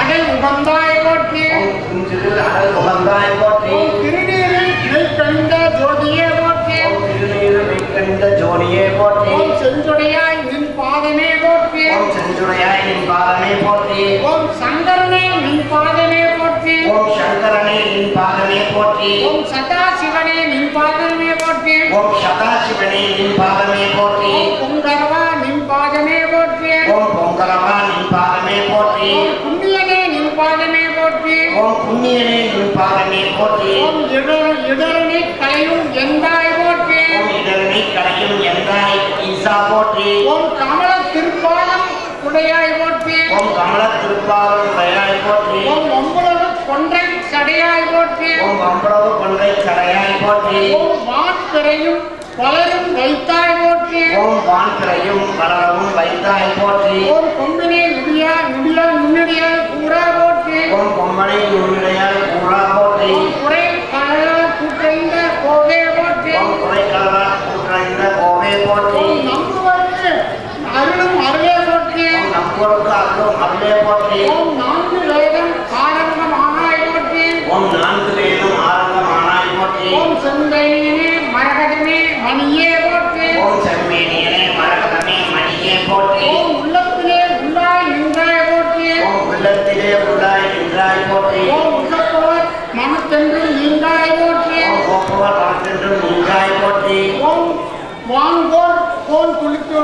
அடல் உகந்தாய் போற்றி ஓம் துஞ்சிரில் அடல் உகந்தாய் போற்றி ஓம் திருநீரில் நெய்கண்ட ஜோதியே போற்றி ஓம் திருநீரில் நெய்கண்ட ஜோதியே போற்றி ஓம் செஞ்சுடையாய் நின் பாதமே போற்றி ஓம் செஞ்சுடையாய் நின் பாதமே போற்றி ஓம் சங்கரனே நின் பாதமே போற்றி ஓம் சங்கரனே நின் பாதமே போற்றி ஓம் சதாசிவனே நின் பாதமே போற்றி ஓம் சதாசிவனே நின் பாதமே போற்றி ஓம் பொங்கரவா நின் பாதமே போற்றி ஓம் பொங்கரவா நின் பாதமே போற்றி ஓம் புண்ணியனே நின் பாதமே போற்றி ஓம் புண்ணியனே நின் பாதமே போற்றி ஓம் இடரணி கலையும் எந்தாய் போற்றி ஓம் இடரணி கலையும் எந்தாய் ஈசா போற்றி ஓம் கமல திருப்பாதம் உடையாய் போற்றி ஓம் கமல திருப்பாதம் உடையாய் போற்றி ஓம் அம்பளவு கொன்றை சடையாய் போற்றி ஓம் அம்பளவு கொன்றை சடையாய் போற்றி ஓம் வான்பிறையும் பலரும் வைத்தாய் போற்றி ஓம் வான்பிறையும் பலரும் வைத்தாய் போற்றி ஓம் கொம்பினே நுண்ணிடையாய் கூறா போற்றி ஓம் கொம்பனை நுண்ணிடையாய் கூறா போற்றி ஓம் குறை கலரா கூற்றைந்த கோவே போற்றி ஓம் குறை கலரா கூற்றைந்த கோவே போற்றி ஓம் நம்புவருக்கு அருளும் அருளே போற்றி ஓம் நம்புவருக்கு அருளும் அருளே போற்றி ஓம் நான்கு வேதம் ஆரம்பம் ஆனாய் போற்றி ஓம் நான்கு வேதம் ஆரம்பம் ஆனாய் போற்றி ஓம் செந்தேனியனே மரகதமே மணியே போற்றி ஓம் செம்மேனியனே மரகதமே மணியே போற்றி ஓம் உள்ளத்திலே உள்ளாய் நின்றாய் போற்றி ஓம் உள்ளத்திலே உள்ளாய் நின்றாய் போற்றி ஓம் உகப்பவர் மனத்தென்று நீங்காய் போற்றி ஓம் உகப்பவர் மனத்தென்று நீங்காய் போற்றி ஓம் வான்கோர் தோல் துளித்து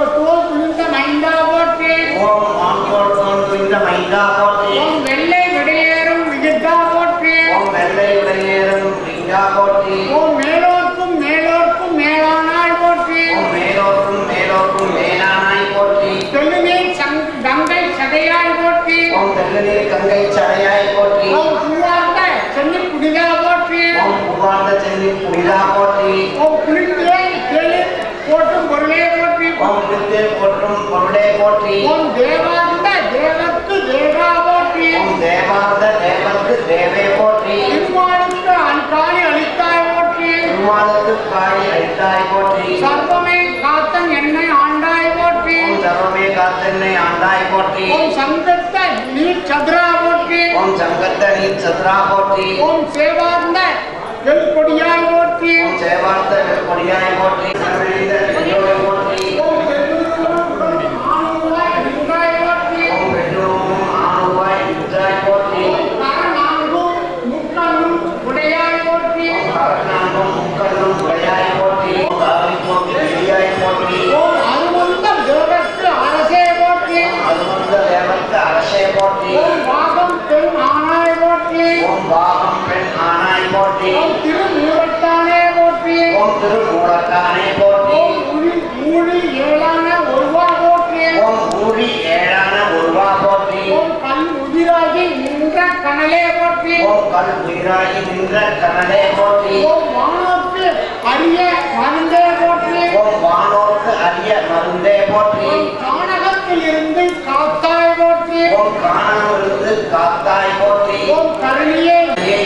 செங்கநீர் கங்கை சடையாய் போற்றி ஓம் பூவார்ந்த சென்னி புனிதா போற்றி ஓம் பூவார்ந்த சென்னி புனிதா போற்றி ஓம் புனிதே தேளி போற்றும் பொருளே போற்றி ஓம் புனிதே போற்றும் பொருளே போற்றி ஓம் தேவார்ந்த தேவத்து தேவா போற்றி ஓம் தேவார்ந்த தேவத்து தேவே போற்றி திருமாலுக்கு அன்காணி அளித்தாய் போற்றி திருமாலுக்கு காணி அளித்தாய் போற்றி சர்வமே காத்தன் என்னை ஆண்டாய் போற்றி ஓம் சர்வமே காத்தென்னை ஆண்டாய் போற்றி ஓம் சங்கத்த நீர் சதுரா போற்றி ஓம் சங்கத்த நீர் சத்ரா போற்றி ஓம் சேவார்ந்த எல் கொடியாய் போற்றி ஓம் சேவார்த்த கொடியாய் போற்றி சர்வீத பெரியோரை போற்றி ஓம் பெருமாளும் ஆணுவாய் நின்றாய் போற்றி ஓம் பெற்றோரும் ஆணுவாய் நின்றாய் போற்றி ஓம் கரநான்கும் முக்கண்ணும் உடையாய் போற்றி ஓம் கரநான்கும் முக்கண்ணும் உடையாய் போற்றி ஓம் காவி போற்றி பெரியாய் போற்றி ஓம் அருமந்த தேவற்கு அரசே போற்றி அதுமந்த தேவத்து அரசே போற்றி ஓம் பாகம் பெண் ஆனாய் போற்றி ஓம் பாகம் பெண் ஆனாய் போற்றி ஓம் திருமூலத்தானே போற்றி ஓம் திருமூலத்தானே போற்றி ஓம் ஊழி ஏழான ஒருவா போற்றி ஓம் ஊழி ஏழான உருவா போற்றி ஓம் கண் உதிராகி நின்ற கனலே போற்றி ஓம் கல் உயிராகி நின்ற கனலே போற்றி ஓம் வானோர்க்கு அரிய மருந்தே போற்றி ஓம் வானோர்க்கு அரிய மருந்தே போற்றி ஓம் கானகத்தில் இருந்து காத்தாய் போற்றி ஓம் காணாமிருந்து காத்தாய் போற்றி ஓம் கருணியே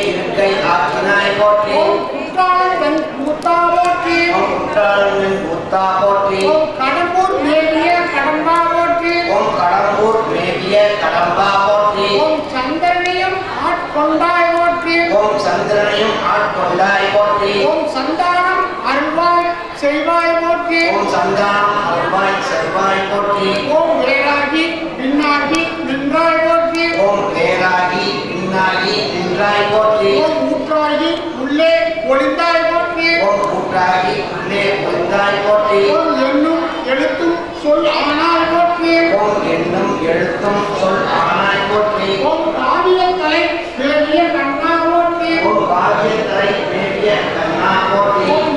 இருக்கை ஆக்கினாய் போற்றி ஓம் குற்றாலன் முத்தா போற்றி ஓம் குற்றாலன் முத்தா போற்றி ஓம் கடம்பூர் மேவிய கடம்பா போற்றி ஓம் கடம்பூர் மேவிய கடம்பா போற்றி ஓம் சந்திரனையும் ஆட்கொண்டாய் போற்றி ஓம் சந்திரனையும் ஆட்கொண்டாய் போற்றி ஓம் சந்தானம் அருள்வாய் செய்வாய் போற்றி ஓம் சந்தானம் அருள்வாய் செல்வாய் போற்றி ஓம் வேளாகி பின்னாகி நின்றாய் போற்றி ஓம் வேலாகி பின்னாகி நின்றாய் போற்றி ஓம் ஊற்றாகி உள்ளே ஒளிந்தாய் போற்றி ஓம் கூட்டாகி உள்ளே ஒளிந்தாய் போற்றி ஓம் எண்ணும் எழுத்தும் சொல் ஆனாய் போற்றி ஓம் என்னும் எழுத்தும் சொல் ஆனாய் போற்றி ஓம் காவிய கலை தேவிய கண்ணா போற்றி ஓம் காவியத்தலை மேவிய கண்ணா போற்றி ஓம்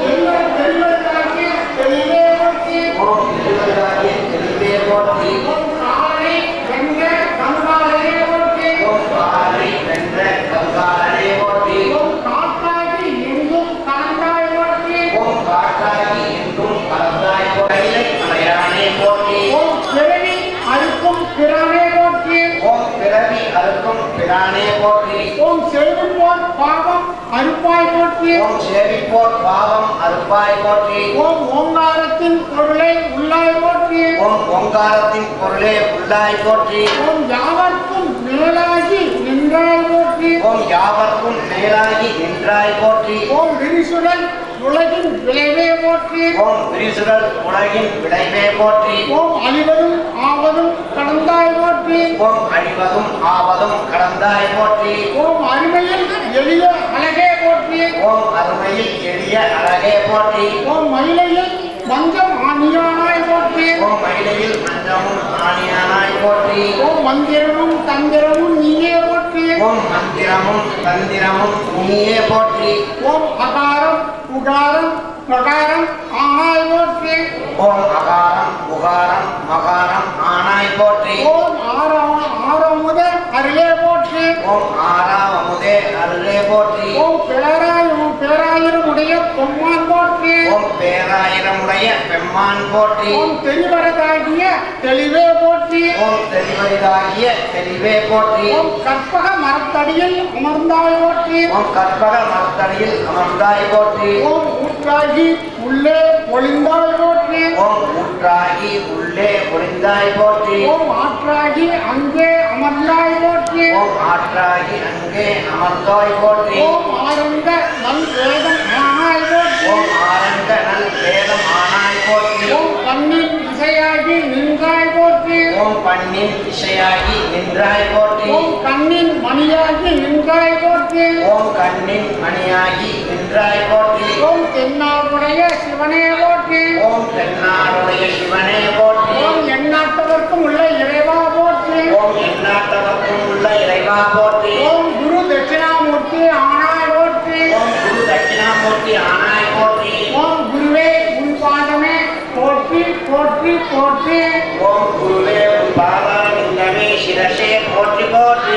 தெளிவதாகிய தெளிவே போற்றி ஓம் திருவதாகிய தெளிவே போற்றி ஓம் காலை வெங்க கங்காளே போற்றி ஓம் காலை வென்ற கங்காளனே போற்றி ஓம் காத்தாகி எங்கும் கலந்தாய் போற்றி ஓம் காற்றாகி எங்கும் கலந்தாய் போற்றி மலையானே போற்றி ஓம் பிறவி அறுக்கும் பிறனே போற்றி ஓம் பிறவி அறுக்கும் பிரானே போற்றி ஓம் செல்வம்போர் பாவம் அறுப்பாய் போற்றி ஓம் சேவிப்போர் பாவம் அறுப்பாய் போற்றி ஓம் ஓங்காரத்தின் பொருளை உள்ளாய் போற்றி ஓம் ஓங்காரத்தின் பொருளே உள்ளாய் போற்றி ஓம் யாவர்க்கும் மேலாகி நின்றாய் போற்றி ஓம் யாவர்க்கும் மேலாகி நின்றாய் போற்றி ஓம் விரிசுடல் உலகின் விளைவே போற்றி ஓம் விரிசுடல் உலகின் விளைவே போற்றி ஓம் அழிவதும் ஆவதும் கடந்தாய் போற்றி ஓம் அழிவதும் ஆவதும் கடந்தாய் போற்றி ஓம் அருமையில் எளிய அழகே போற்றி ஓம் அருமையில் எளிய அழகே போற்றி ஓம் மயிலையில் மஞ்சம் ஆணியானாய் போற்றி ஓம் மயிலையில் மஞ்சமும் ஆணியானாய் போற்றி ஓம் மந்திரமும் தந்திரமும் நீயே போற்றி ஓம் மந்திரமும் தந்திரமும் நீயே போற்றி ஓம் அகாரம் உகாரம் மகாரம் ஆனாய் போற்றி ஓம் அகாரம் உகாரம் மகாரம் ஆனாய் போற்றி ஓம் ஆறாமுத அருளே போற்றி ஓம் ஆறாவமுதே அருளே போற்றி ஓம் பேராயிரம் உடைய பொம்மான் போற்றி ஓம் பேராயிரமுடைய பெம்மான் போற்றி ஓம் தெளிவரதாகிய தெளிவே போற்றி ஓம் தெளிவரிதாகிய தெளிவே போற்றி ஓம் கற்பக மரத்தடியில் அமர்ந்தாய் போற்றி ஓம் கற்பக மரத்தடியில் அமர்ந்தாய் போற்றி ஓம் ஊற்றாகி உள்ளே ஒளிந்தாய் போற்றி ஓம் ஊற்றாகி உள்ளே ஒளிந்தாய் போற்றி ஓம் ஆற்றாகி அங்கே அமர்ந்தாய் போற்றி ஓம் ஆற்றாகி அங்கே அமர்ந்தாய் போற்றி ஓம் ஆரங்க நல் வேதம் ஆனாய் போற்றி ஓம் ஆரங்க நல் வேதம் ஆனாய் போற்றி ஓம் கண்ணின் இசையாகி நின்றாய் போற்றி ஓம் பண்ணின் இசையாகி நின்றாய் போற்றி ஓம் கண்ணின் மணியாகி நின்றாய் போற்றி ஓம் கண்ணின் மணியாகி நின்றாய் போற்றி ஓம் தென்னாடுடைய சிவனே போற்றி ஓம் தென்னாடுடைய சிவனே போற்றி ஓம் எந்நாட்டவர்க்கும் உள்ள இறைவா போற்றி ஓம் எந்நாட்டவர்க்கும் உள்ள இறைவா போற்றி ஓம் குரு தட்சிணாமூர்த்தி ஆனாய் போற்றி ஓம் குரு தட்சிணாமூர்த்தி ஆனாய் போற்றி ஓம் குருவே உன் பாதமே போற்றி போற்றி போற்றி ஓம் குருவே உன் பாதாரவிந்தமே சிரசே போற்றி போற்றி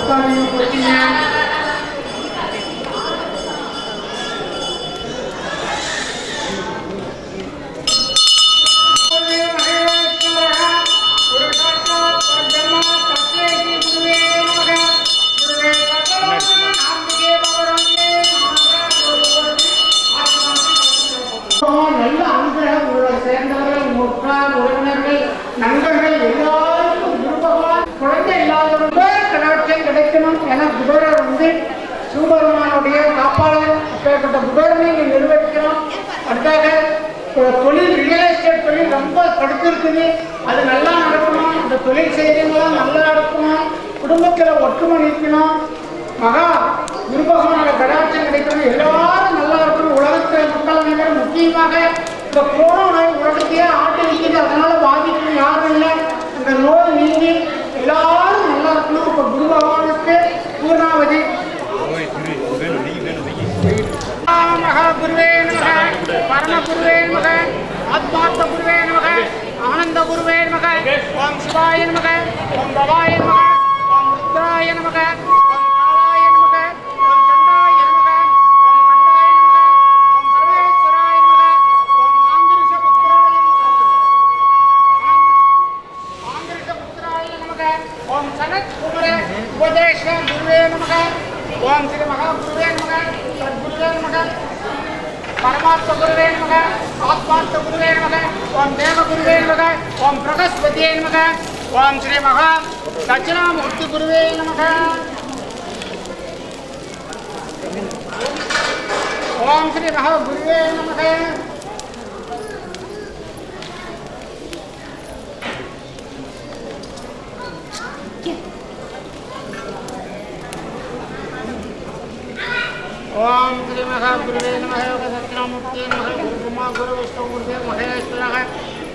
உட்காந்து போட்டீங்க. நல்ல அனுகிரகம் உங்களை சேர்ந்தவர்கள், முற்றார், உறவினர்கள், நண்பர்கள் எல்லாருக்கும் குருபகவான் குழந்தை இல்லாதவர்கள் கடாட்சம் கிடைக்கணும் என குபேரர் வந்து சிவபெருமானுடைய காப்பாளர். அப்பேற்பட்ட குபேரனை இங்கே நிர்வகிக்கிறோம். அடுத்தாக தொழில், ரியல் எஸ்டேட் தொழில் ரொம்ப தடுத்திருக்குது. அது நல்லா நடக்கணும். இந்த தொழில் செய்கிறவங்களாம் நல்லா நடக்கணும். குடும்பத்தில் ஒற்றுமை நிற்கணும். மகா குருபகவானோட கடாட்சம் கிடைக்கணும். எல்லாரும் நல்லா இருக்கணும். உலகத்தில் மக்கள் அனைவரும், முக்கியமாக இந்த கொரோனா நோய் உலகத்தையே ஆட்டி வைக்கிறது. அதனால பாதிப்பு யாரும் இல்லை. இந்த நோய் நீங்கி எல்லாரும் நல்லா இருக்கணும். இப்போ குரு பகவானுக்கு பூர்ணாவதி. மகா குருவே நமக, பரம குருவே நமக, ஆத்மார்த்த குருவே நமக, ஆனந்த குருவே நமக, ஓம் சிவாய நமக, ஓம் பவாய நமக, ஓம் ருத்ராய நமக, ஓம் காலாய நமக, ஓம் சண்டாய நமக, ஓம் கண்டாய நமக, ஓம் பரமேஸ்வராய நமக, ஓம் ஆங்கிரிஷ புத்திராய நமக, ஆங்கிரிஷ புத்திராய நமக, ஓம் சனத் குமர உபதேச குருவே நமக, ஓம் ஸ்ரீ மகா குருவே நமக, சத்குருவே நமக, பரமாத்ம குருவே நமக, ஆத்மார்த்த குருவே நமக, ஓம் தேவ குருவே நமக, ஓம் பிரகஸ்பதியே நமக, ஓம் ஸ்ரீ மகா தட்சிணாமூர்த்தி குருவே நமக, ஓம் ஸ்ரீ மகா குருவே நமக. ओम श्री महागुरुवे नमः। योग दक्षिणामूर्ति नमः। गुरु ब्रह्मा गुरु विष्णु गुरुदेव महेश्वरः।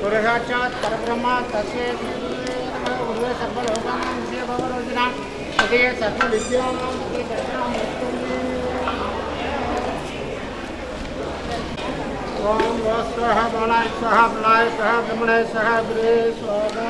गुरु साक्षात् परब्रह्म तस्मै श्री गुरुवे नमः। गुरुवे सर्वलोकानां विषये भवरोगिणां हृदये सर्वविद्यानां श्री दक्षिणामूर्ति। ओम स्वाहा बाणाय स्वाहा बलाय स्वाहा ब्रह्मणाय स्वाहा गुरुवे स्वाहा।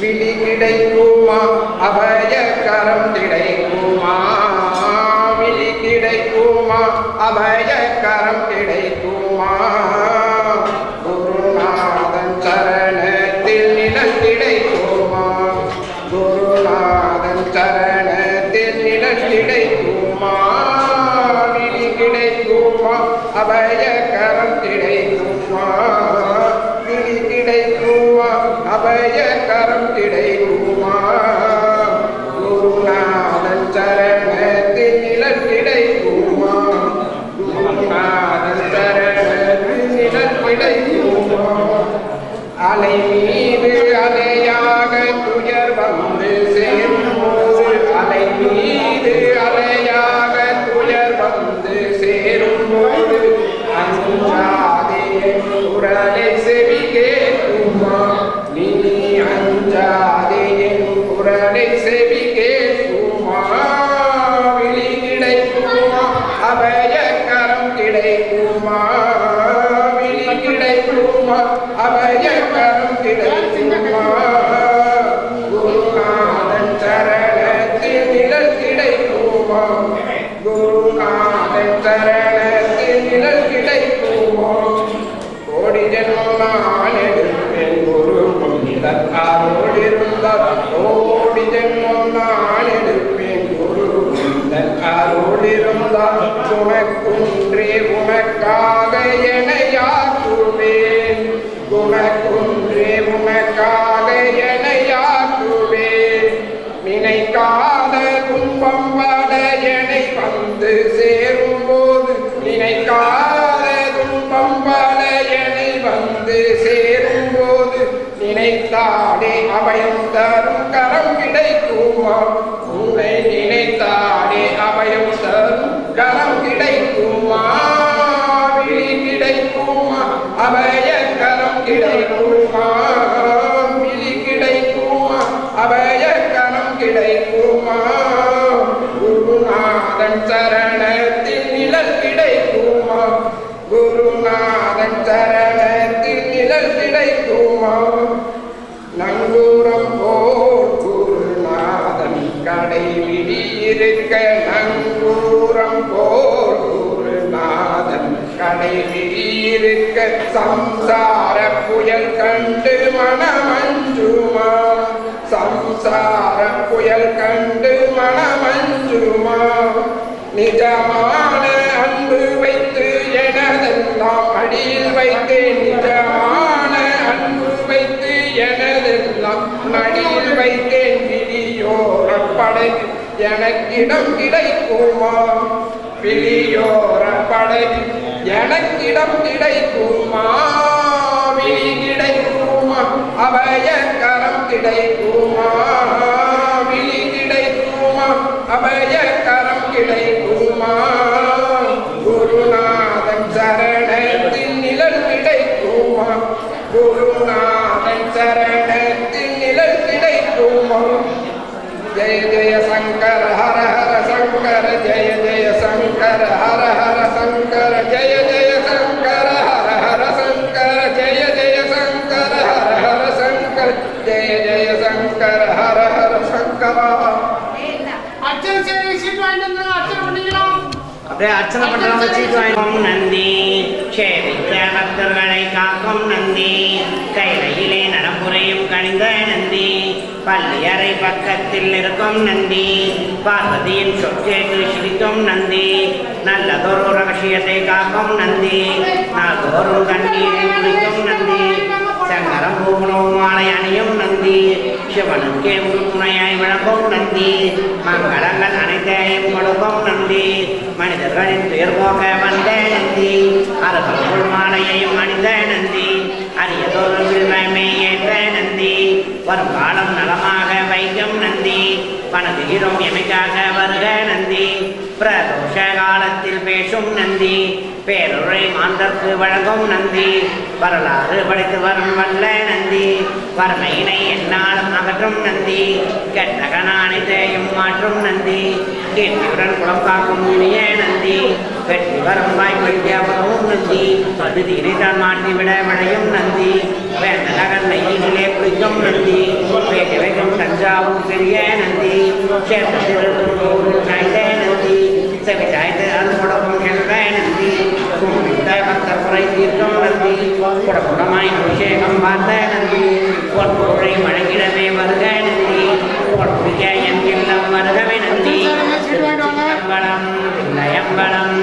விழி கிடைக்குமா அபயக்கரம் கிடைக்குமா விழி கிடைக்குமா அபயக்கரம் கிடைக்குமா குருநாதன் சரணத்தில் நிழல் கிடைக்குமா குருநாதன் சரணத்தில் நிழல் கிடைக்குமா விழி கிடைக்குமா அபயக்கரம் கிடைக்குமா விழி கிடைக்குமா அபயக்கரம் கிடைக்குமா குருநாதன் சரணத்தில் நிழல் கிடைக்குமா குருநாதன் சரணத்தில் நிழல் கிடைக்குமா அலை மீது அலையாக துயர் வந்து சேரும்போது அலை மீது அலையாக துயர் வந்து சேரும்போது அஞ்சாதே குரலை செவி கேட்குமா நீ அஞ்சாதே குரலை செவி கேட்குமா விழி கிடைக்குமா அபயக்கரம் கிடைக்குமா விழி கிடைக்குமா அபயக்கரம் கிடைக்குமா குருநாதன் சரணத்தில் நிழல் கிடைக்குமா குருநாதன் சரணத்தில் நிழல் கிடைக்குமா கோடி ஜென்மம் நான் எடுப்பேன் குரு இதற்காரோடு இருந்தால் கோடி ஜென்மம் நான் எடுப்பேன் குரு இதற்காரோடு இருந்தால் உனக்குன்றே உனக்காக எனையாக்குவேன் உனக்குன்றே உனக்காக எனையாக்குவேன் நினைக்காத துன்பம் வட எனை வந்து சேரும்போது நினைக்காத துன்பம் வட எனை வந்து சேரும்போது நினைத்தாடே அபயம் தரும் கரம் கிடைக்குமா உன்னை நினைத்தாடே அபயம் தரும் கரம் கிடைக்குமா விழி கிடைக்குமா அபயக்கரம் கிடைக்குமா விழி கிடைக்குமா அபயக்கரம் கிடைக்குமா குருநாதன் சரணத்தில் நிழல் கிடைக்குமா குருநாதன் சரணத்தில் நிழல் கிடைக்குமா நங்கூரம் போல் குருநாதன் கடை விழியிருக்க நங்கூரம் போல் குருநாதன் கடை விழியிருக்க சம்சார புயல் கண்டு மனமஞ்சுமா சம்சார புயல் கண்டு மனமஞ்சுமா நிஜமான அன்பு வைத்து எனதெல்லாம் அடியில் வைத்தேன் நிஜமான அன்பு வைத்து எனதெல்லாம் அடியில் வைத்தேன் விழியோர படை எனக்கிடம் கிடைக்குமா விழியோர படை எனக்கிடம் கிடைக்குமா விழி கிடைக்குமா அபயக்கரம் கிடைக்குமா விழி கிடைக்குமா அபயக்கரம் கிடைக்குமா குருநாதன் சரணத்தில் நிழல் கிடைக்குமா குருநாதன் சரணத்தில் நிழல் கிடைக்குமா ஜெய ஜெய சங்கர ஹர ஹர சங்கர ஜெய ஜெய சங்கர ஹர ஹர சங்கர ஜெய ஜெய சங்கர ஹர ஹர சங்கர ஜெய ஜெய சங்கர ஹர ஹர சங்கர ஜெய ஜெய சங்கர ஹர ஹர சங்கரா அர்ச்சனை செய்ய சீட் வாங்கிட்டு அர்ச்சனை பண்ணிக்கலாம் அப்படியே அர்ச்சனை பண்றவங்க சீட் வாங்கிக்கும் நந்தி சேவித்த பக்தர்களை காக்கும் நந்தி கைலையிலே நடப்புரையும் கணிந்த நந்தி பள்ளியறை பக்கத்தில் இருக்கும் நந்தி பார்வதியின் சொற்கேட்டு சிரிக்கும் நந்தி நல்லதொரு ரகசியத்தை காக்கும் நந்தி நாள்தோறும் கண்ணீரில் குளிக்கும் நந்ி சங்கரம் பூகுணவும் மாலை அணியும் நந்தி சிவனுக்கே உறுதுணையாய் விளக்கும் நந்தி மங்களங்கள் அனைத்தையும் கொடுக்கும் நந்தி மனிதர்களின் துயர் போக்க வந்த நந்தி அரசு மாலையையும் அணிந்த நந்தி அரியதொரு வில்வமே ஏற்ற நந்தி வருங்காலம் நலமாக வைக்கும் நந்தி பணதிரும் எமைக்காக வருக நந்தி பிரதோஷ காலத்தில் பேசும் நந்தி பேருரை மாந்தற்கு வழங்கும் நந்தி வரலாறு படித்து வரும் வல்ல நந்தி வறுமையினை என்னாலும் அகற்றும் நந்தி கெட்டகன அனைத்தையும் மாற்றும் நந்தி கீர்த்தியுடன் குளம் காக்கும் இனிய நந்தி வெற்றி வரும் வாய்ப்பளிக்கவும் நந்தி பகுதியினை தான் மாற்றிவிட விளையும் நந்தி வேந்த நகர் நெய்யிலே குளிக்கும் நந்தி தஞ்சாவூர் பெரிய நந்தி சேத்திரத்தில் சாய்ந்த நந்தி செவி சாய்ந்த அருமுடமும் செல்வ நந்தி கும்பிட்ட பக்தர் குறை தீர்க்கும் நந்தி குடகுடமாய் அபிஷேகம் பார்த்த நந்தி பொன்பொருளை வழங்கிடமே வருக நந்தி பொற்பிய என் இல்லம் வருகவே நந்தி அம்பலம் நயம்பலம்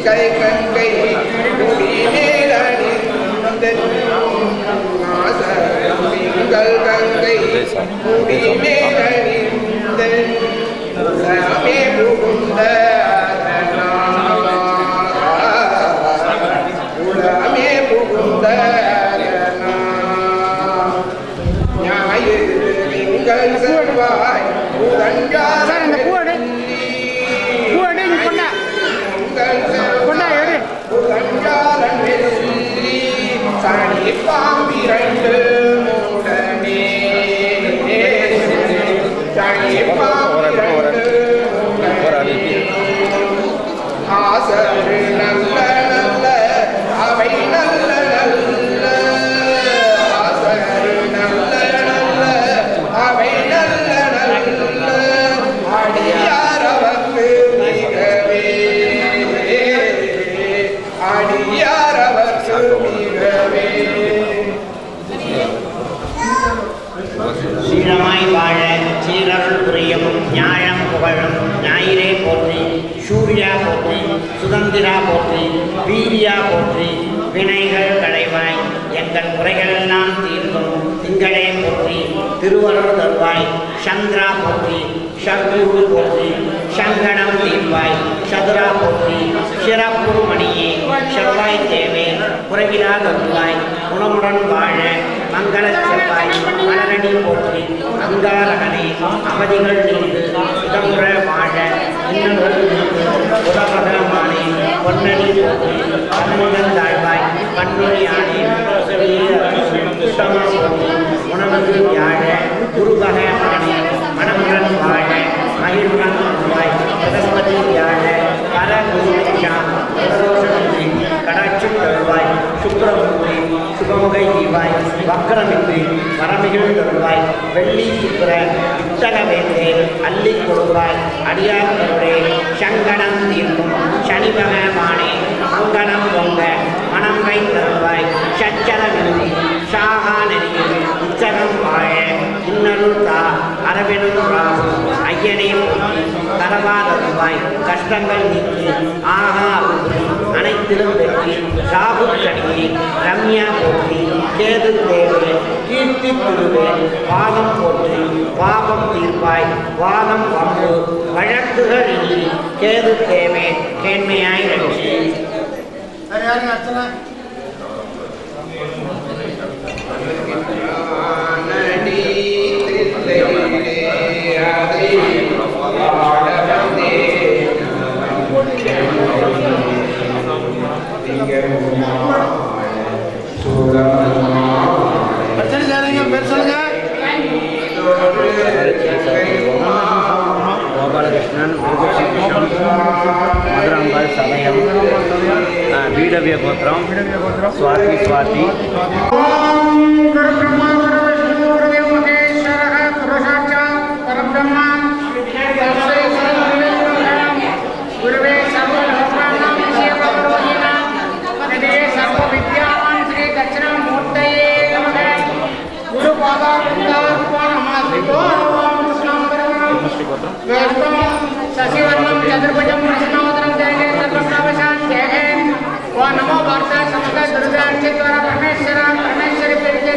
கை கங்கை திங்கள் கங்கை குடிமேலணிந்த சாமி புகுந்த உலமே புகுந்த ஞாயிறு திங்கள் செவ்வாய் சனி பாம்பிரண்டு மூடனே சனி பாம்பிரண்டு ஆசரு நல்ல நல்ல அவை நல்ல நல்ல ஆசரு நல்ல நல்ல அவை நல்ல நல்ல அடியாரவர்க்கு மிகவே அடியாரவர்க்கு மிகவே சீரமாய் வாழ சீரருள் புரியும் நியாயம் புகழும் ஞாயிறே போற்றி சூர்யா போற்றி சுதந்திரா போற்றி வீரியா போற்றி வினைகள் களைவாய் எங்கள் குறைகளெல்லாம் தீர்க்கும் திங்களே போற்றி திருவருள் தருவாய் சந்திரா போற்றி ஷர்குரு போற்றி சங்கடம் தீர்வாய் சதுரா போற்றி சிறப்புரு மணியே செவ்வாய் தேவே குறைவிலா தருவாய் குணமுடன் வாழ மங்கள செவ்வாய் மலரணி போற்றி அங்காரகனே அவதிகள் நீண்டு இடமுற வாழ இன்னொரு உலகமானே பொன்னணி போற்றி அன்முதன் தாழ்வாய் பன்மொழி ஆணே உணவு வியாழ குருபகமானே மனமுடன் வாழ மகிழ்வுடன் வாய் பிரகஸ்பதி வியாழ பல குருஷாம் பிரதோஷமின்றி கடாட்சி தருவாய் சுப்பிரமூர்த்தி சுபமுகை தீவாய் வக்கரமின்றி வரமிகள் தருவாய் வெள்ளி சுக்கிர இத்தக வேந்தே அள்ளி கொடுப்பாய் அடியார் கருடே சங்கடம் தீர்க்கும் சனி பகவானே மங்களம் பொங்க மனங்கை தருவாய் சச்சர நிறுத்தி சாகா நெறியில் உச்சகம் வாழ இன்னருள் தா அரவெனும் ராகு ஐயனே போற்றி தரவாதருவாய் கஷ்டங்கள் நீக்கி ஆகா அருள் அனைத்திலும் வெற்றி ராகு கடியே ரம்யா போற்றி கேது தேவே கீர்த்தி திருவே பாகம் போற்றி பாபம் தீர்ப்பாய் வாதம் வம்பு வழக்குகள் இன்றி கேது தேவே கேண்மையாய் ரட்சி கோபாலகிருஷ்ணன் மதுராம்பாள் சமயம் வீடவிய கோத்திரம் சுவாதி சுவாதி शशिवर्णम चतुर्भुजम कृष्णोदरम जयगे सर्वप्रवशान्त्यहे ओ नमो वार्ता समस्त दुर्गार्चित द्वारा परमेश्वरी प्रीति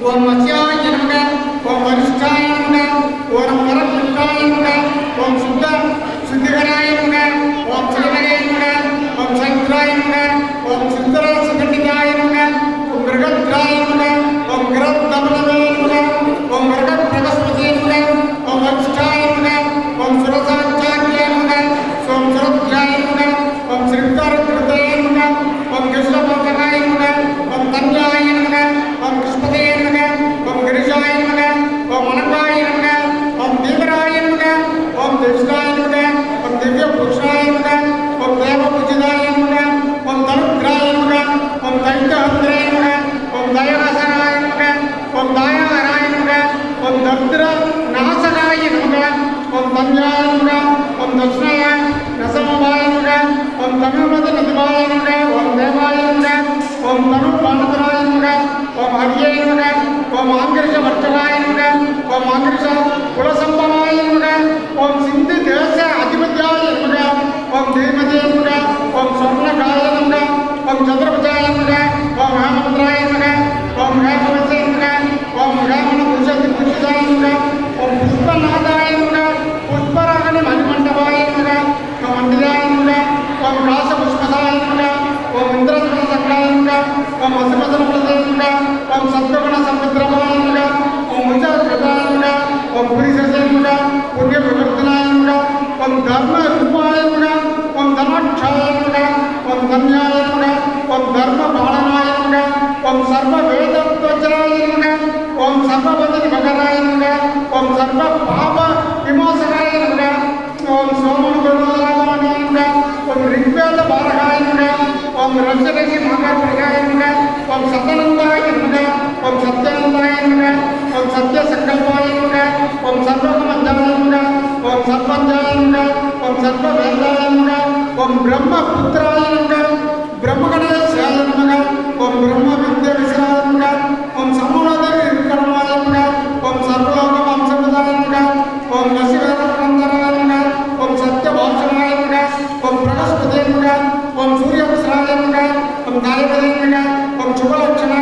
ஓம் மத்யாய நமக ஓம் வரிஷ்டாய நமக ஓம் வரப்பிரதாய நமக ஓம் சுத்திகராய நமக ஓம் சிவனே நமக ஓம் சங்கராய நமக ஓம் சித்தராசகண்டிகாய நமக ஓம் மிருகத்ராய நமக ஓம் கிரத்தமனவே நமக ஓம் மிருக பிரகஸ்பதியே நமக ஓம் வரிஷ்டாய நமக ஓம் சுரசாச்சாரியே நமக ஓம் சுரத்யாய நமக ஓம் ஸ்ரீகாரகிருதயே நமக ஓம் கிருஷ்ணபோதகாய நமக ஓம் தன்யாய நமக ஓம் கிருஷ்ணதே நமக ஓம் கிரிஜாய நமக ஓம் அனந்தாய நமக ஓம் தீவராய நமக ஓம் தேஷ்டாய நமக ஓம் திவ்ய புருஷாய நமக ஓம் தேவ பூஜிதாய நமக ஓம் தனுத்ராய நமக ஓம் தைத்தஹந்திராய நமக ஓம் தயநாசனாய நமக ஓம் தாயாராய நமக ஓம் தத்ர நாசகாய நமக ஓம் தன்யாய நமக ஓம் தக்ஷ்ணாய நசமபாய நமக ஓம் தமிழ்மத நதிபாய நமக ஓம் தேவாய நமக ஓம் தனு பானதராய நமக ஓம் ஹரியே நமக ஓம் ஆங்கிருஷ வர்த்தகாய நமக ஓம் ஆங்கிருஷ குலசம்பவாய நமக ஓம் சிந்து தேச அதிபதியாய நமக ஓம் தேவதே நமக ஓம் ஸ்வர்ணகாய நமக ஓம் சந்திரபுஜாய நமக ஓம் ஹேமபத்ராய நமக ஓம் ஹேமவசே நமக ஓம் ஹேமன புருஷதி புருஷாய நமக ஓம் புஷ்பநாதாய நமக புஷ்பராகணி மணிமண்டபாய நமக ஓம் மண்டிதாய நமக ஓம் ராசபுஷ்பதாய நமக ஓம் இந்திரசன சங்கராய நமக ஓம் அசுமதன பிரதே நமக ஓம் சத்வகுண சமுத்திரமாய நமக ஓம் முஜாகிருதாய நமக ஓம் புரிசசே நமக புண்ணிய விவர்த்தனாய நமக ஓம் தர்ம ரூபாய நமக ஓம் தர்மக்ஷாய நமக ஓம் தன்யாய நமக ஓம் தர்ம பாலனாய நமக ஓம் சர்வ வேதத்வஜராய நமக ஓம் சர்வபதி மகராய நமக ஓம் சர்வ பாப விமோசனாய நமக ஓம் சோமன குருநாதாய நமக ஓம் ரிக்வேத பாரகாய நமக ஓம் ரசரசி மகாபிரகாய நமக ஓம் சத்தனந்தாய நமக ஓம் சத்யானந்தாய நமக ஓம் சத்ய சங்கல்பாய நமக ஓம் சர்வகமந்தாய நமக ஓம் சர்வஞ்சாய நமக ஓம் சர்வ வேதாய நமக ஓம் பிரம்ம புத்திராய நமக பிரம்மகணேசாய நமக ஓம் பிரம்ம வித்ய விசாய நமக ஓம் சமுனதர் இருக்கணமாய நமக ஓம் சர்வலோக வம்சபதாய நமக ஓம் நசிவேதரந்தராய நமக ஓம் சத்யபாஷனாய நமக ஓம் பிரகஸ்பதே நமக ஓம் சூரியபுஸ்ராய நமக ஓம் தாயபதே நமக ஓம் சுபலட்சணாய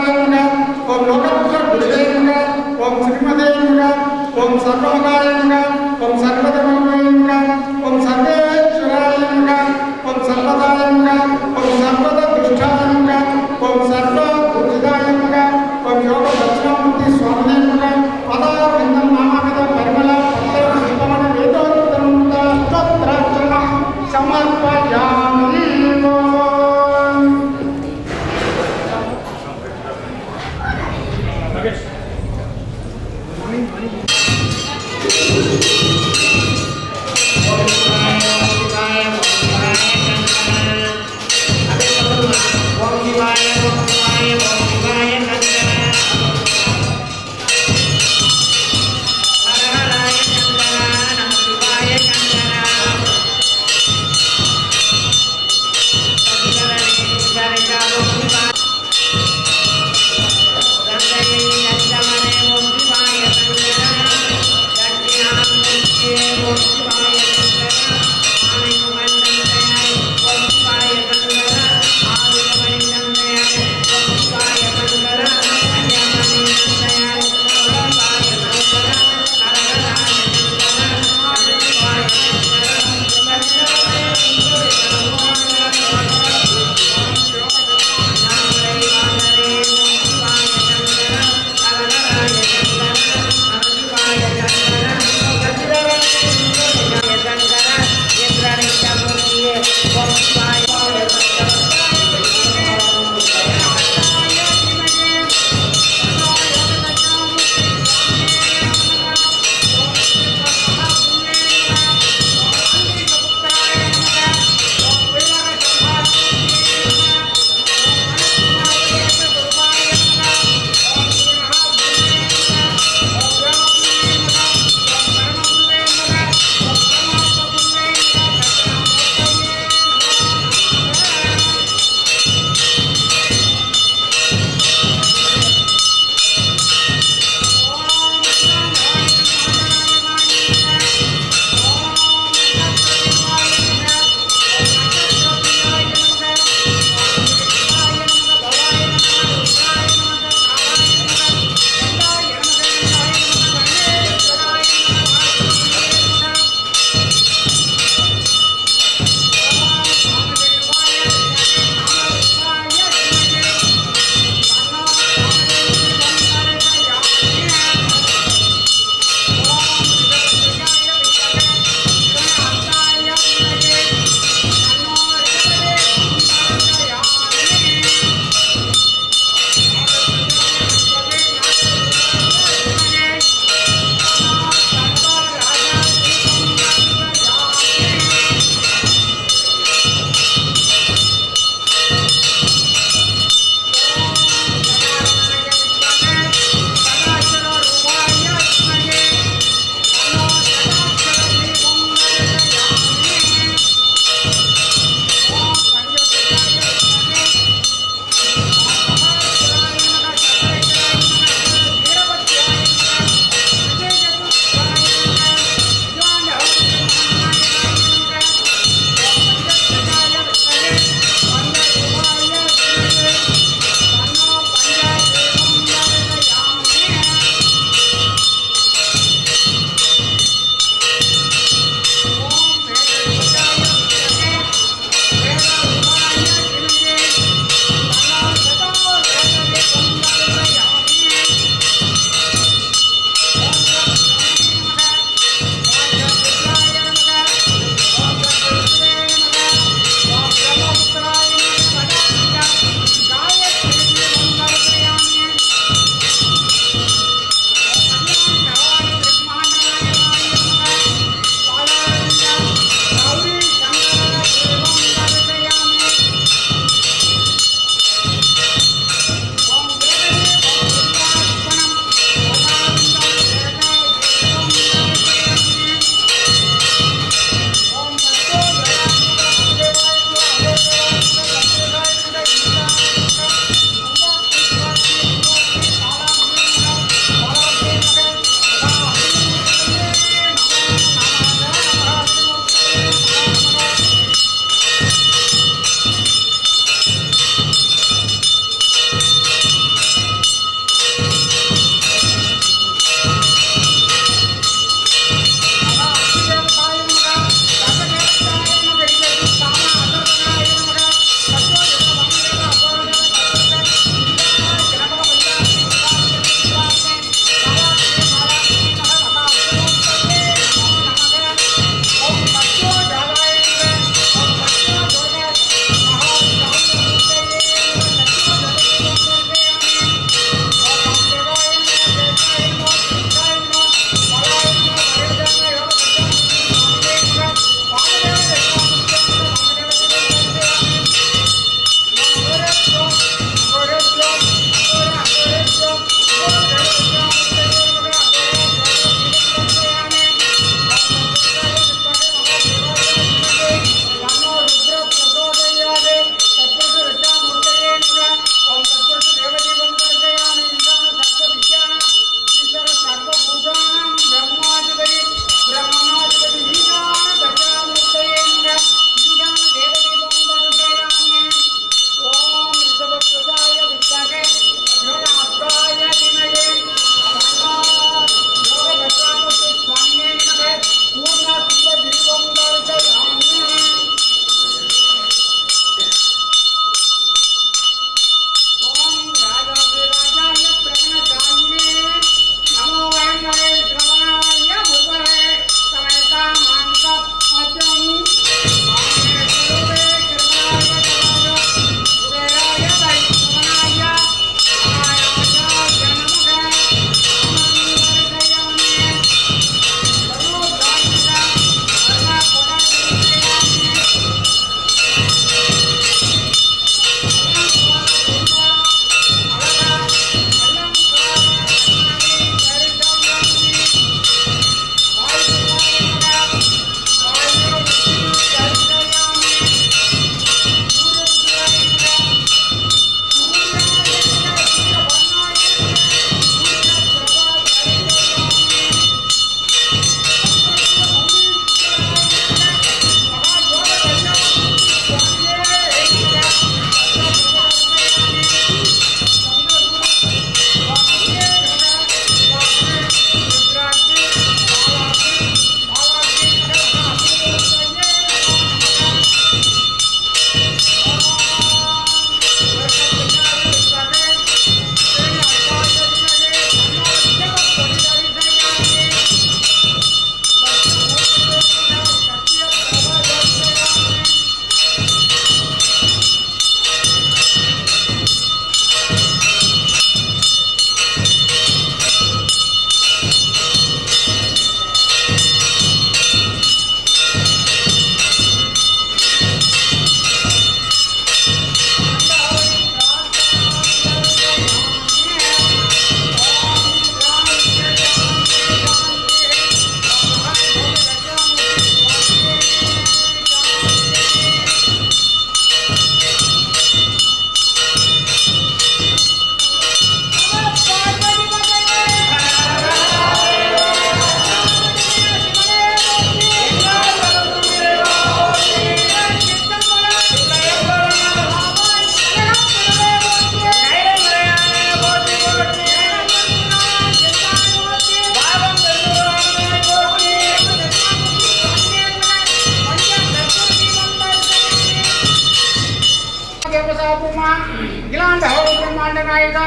विनायक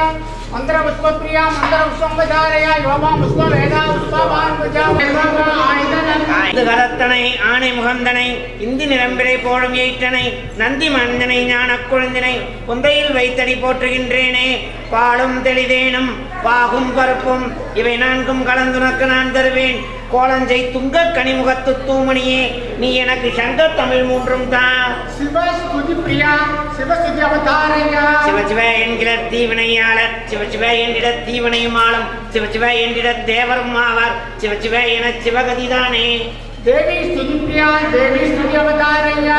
मंत्र पुष्प प्रिया मंत्र पुष्पंबधारय योगा पुष्प वेदा पुष्प वान पूजा ஐந்து கரத்தனை ஆணை முகந்தனை இந்தி நிரம்பிரை போடும் எயிற்றனை நந்தி மந்தனை ஞான குழந்தினை குந்தையில் வைத்தடி போற்றுகின்றேனே. பாலும் தெளிதேனும் பாகும் பருப்பும் இவை நான்கும் கலந்துனக்கு நான் தருவேன். கோலஞ்சை துங்க கனிமுகத்து தூமணியே நீ எனக்கு சங்க தமிழ் மூன்றும் தான். சிவஸ்துதி பிரியா சிவஸ்துதி அவதாரயா சிவசிவ என்கிற தீவினையாளர் சிவசிவ என்றிட தீவினையும் ஆளும் சிவசிவ என்றிட தேவரும் ஆவார் சிவசிவ என சிவகதிதானே. தேவி ஸ்துதி பிரியா தேவி ஸ்துதி அவதாரயா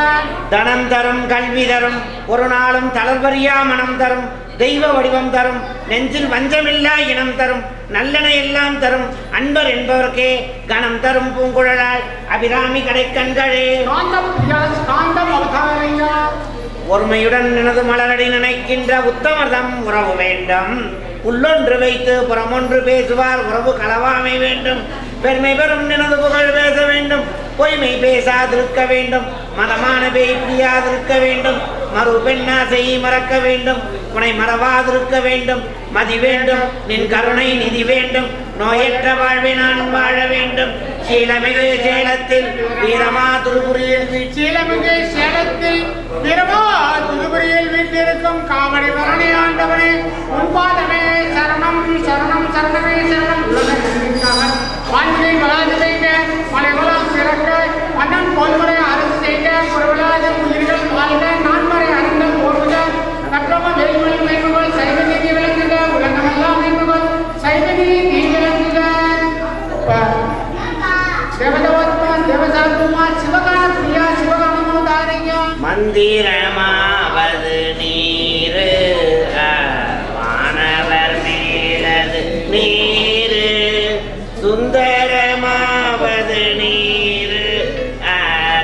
தனம் தரும் கல்வி தரும் ஒரு நாளும் தளர்வறியா மனம் தரும் தெய்வ வடிவம் தரும் நெஞ்சில் வஞ்சமில்லா இனம் தரும் நல்லன எல்லாம் தரும் அன்பர் என்பவர்க்கே கணம் தரும் பூங்குழலாய் அபிராமி கடைக்கண்களே. காந்தம் பிரியா காந்தம் அவதாரயா ஒருமையுடன் எனது மலரடி நினைக்கின்ற உத்தமர்தம் உறவு வேண்டும். உள்ளொன்று வைத்து புறமொன்று பேசுவார் உறவு களவாமை வேண்டும். பெருமை பெறும் எனது புகழ் பேச வேண்டும். பொய்மை பேசாதிருக்க வேண்டும். மதமான பேய் பிரியாதிருக்க வேண்டும். மறு பெண்ணாசை மறக்க வேண்டும். உனை மறவாதிருக்க வேண்டும். மதி வேண்டும் நின் கருணை நிதி வேண்டும். நோயற்ற வாழ்வை நான் வாழ வேண்டும். சீலமிகு சேலத்தில் வீரமா துருபுரியில் சீலமிகு சேலத்தில் வீரமா துருபுரியில் வீட்டிருக்கும் காவடி வரணி ஆண்டவனே உன்பாதமே சரணம் சரணம் சரணமே சரணம். உலகம் வாஞ்சியை வளாது செய்க மலைவளம் சிறக்க மன்னன் போல்முறை அரசு செய்க குறைவில்லாத உயிர்கள் வாழ்க நான்மறை அறிந்தல் போர்வுக கற்றம வேல்மொழி மேம்புகள் சைவ நீதி விளங்குக உலகமெல்லாம் மேம்புகள் சைவ நீதி விளங்குக. தேவதவத்மா தேவசாத்மா சிவகான பிரியா சிவகானமோ தாரையா மந்திரமாவது நீரு வானவர் மேலது நீரு சுந்தரமாவது நீரு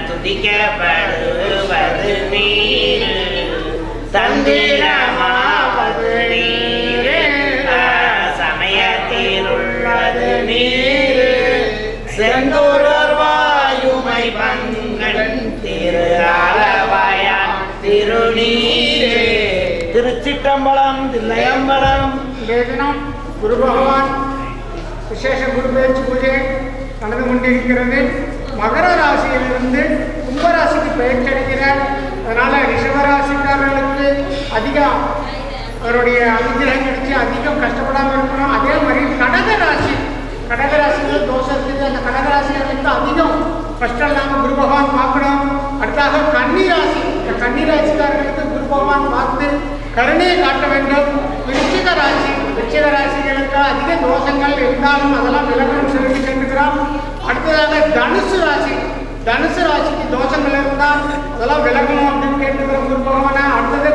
துதிக்கப்படுவது நீரு தந்திரமாவது நீரு சமயத்திலுள்ளது நீரு செந்தூரர் வாயுமை பங்கன் திரு ஆலவாயான் திருநீரே. திருச்சிற்றம்பலம் தில்லையம்பலம். இன்றைய தினம் குரு பகவான் விசேஷ குரு பேச்சு பூஜை நடந்து கொண்டிருக்கிறது. மகர ராசியிலிருந்து கும்பராசிக்கு பெயர்ச்சடைகிறார். அதனால ரிஷபராசிக்காரர்களுக்கு அதிகம் அவருடைய அனுகிரகம் கிடைச்சி அதிகம் கஷ்டப்படாமல் இருக்கணும். அதே மாதிரி கடகராசிகள் தோஷம் இருக்குது. அந்த கடகராசிகளுக்கு அதிகம் கஷ்டம் இல்லாமல் குரு பகவான் பார்க்கணும். அடுத்தாக கன்னிராசி இந்த கன்னிராசிக்காரர்களுக்கு குரு பகவான் பார்த்து கருணையை காட்ட வேண்டும். விருச்சிக ராசிகளுக்கு அதிக தோஷங்கள் இருந்தாலும் அதெல்லாம் விலகணும் சொல்லி கேட்டுக்கிறோம். அடுத்ததாக தனுசு ராசிக்கு தோஷங்கள் இருந்தால் அதெல்லாம் விலகணும் அப்படின்னு கேட்டுக்கிறோம் குரு பகவானை. அடுத்தது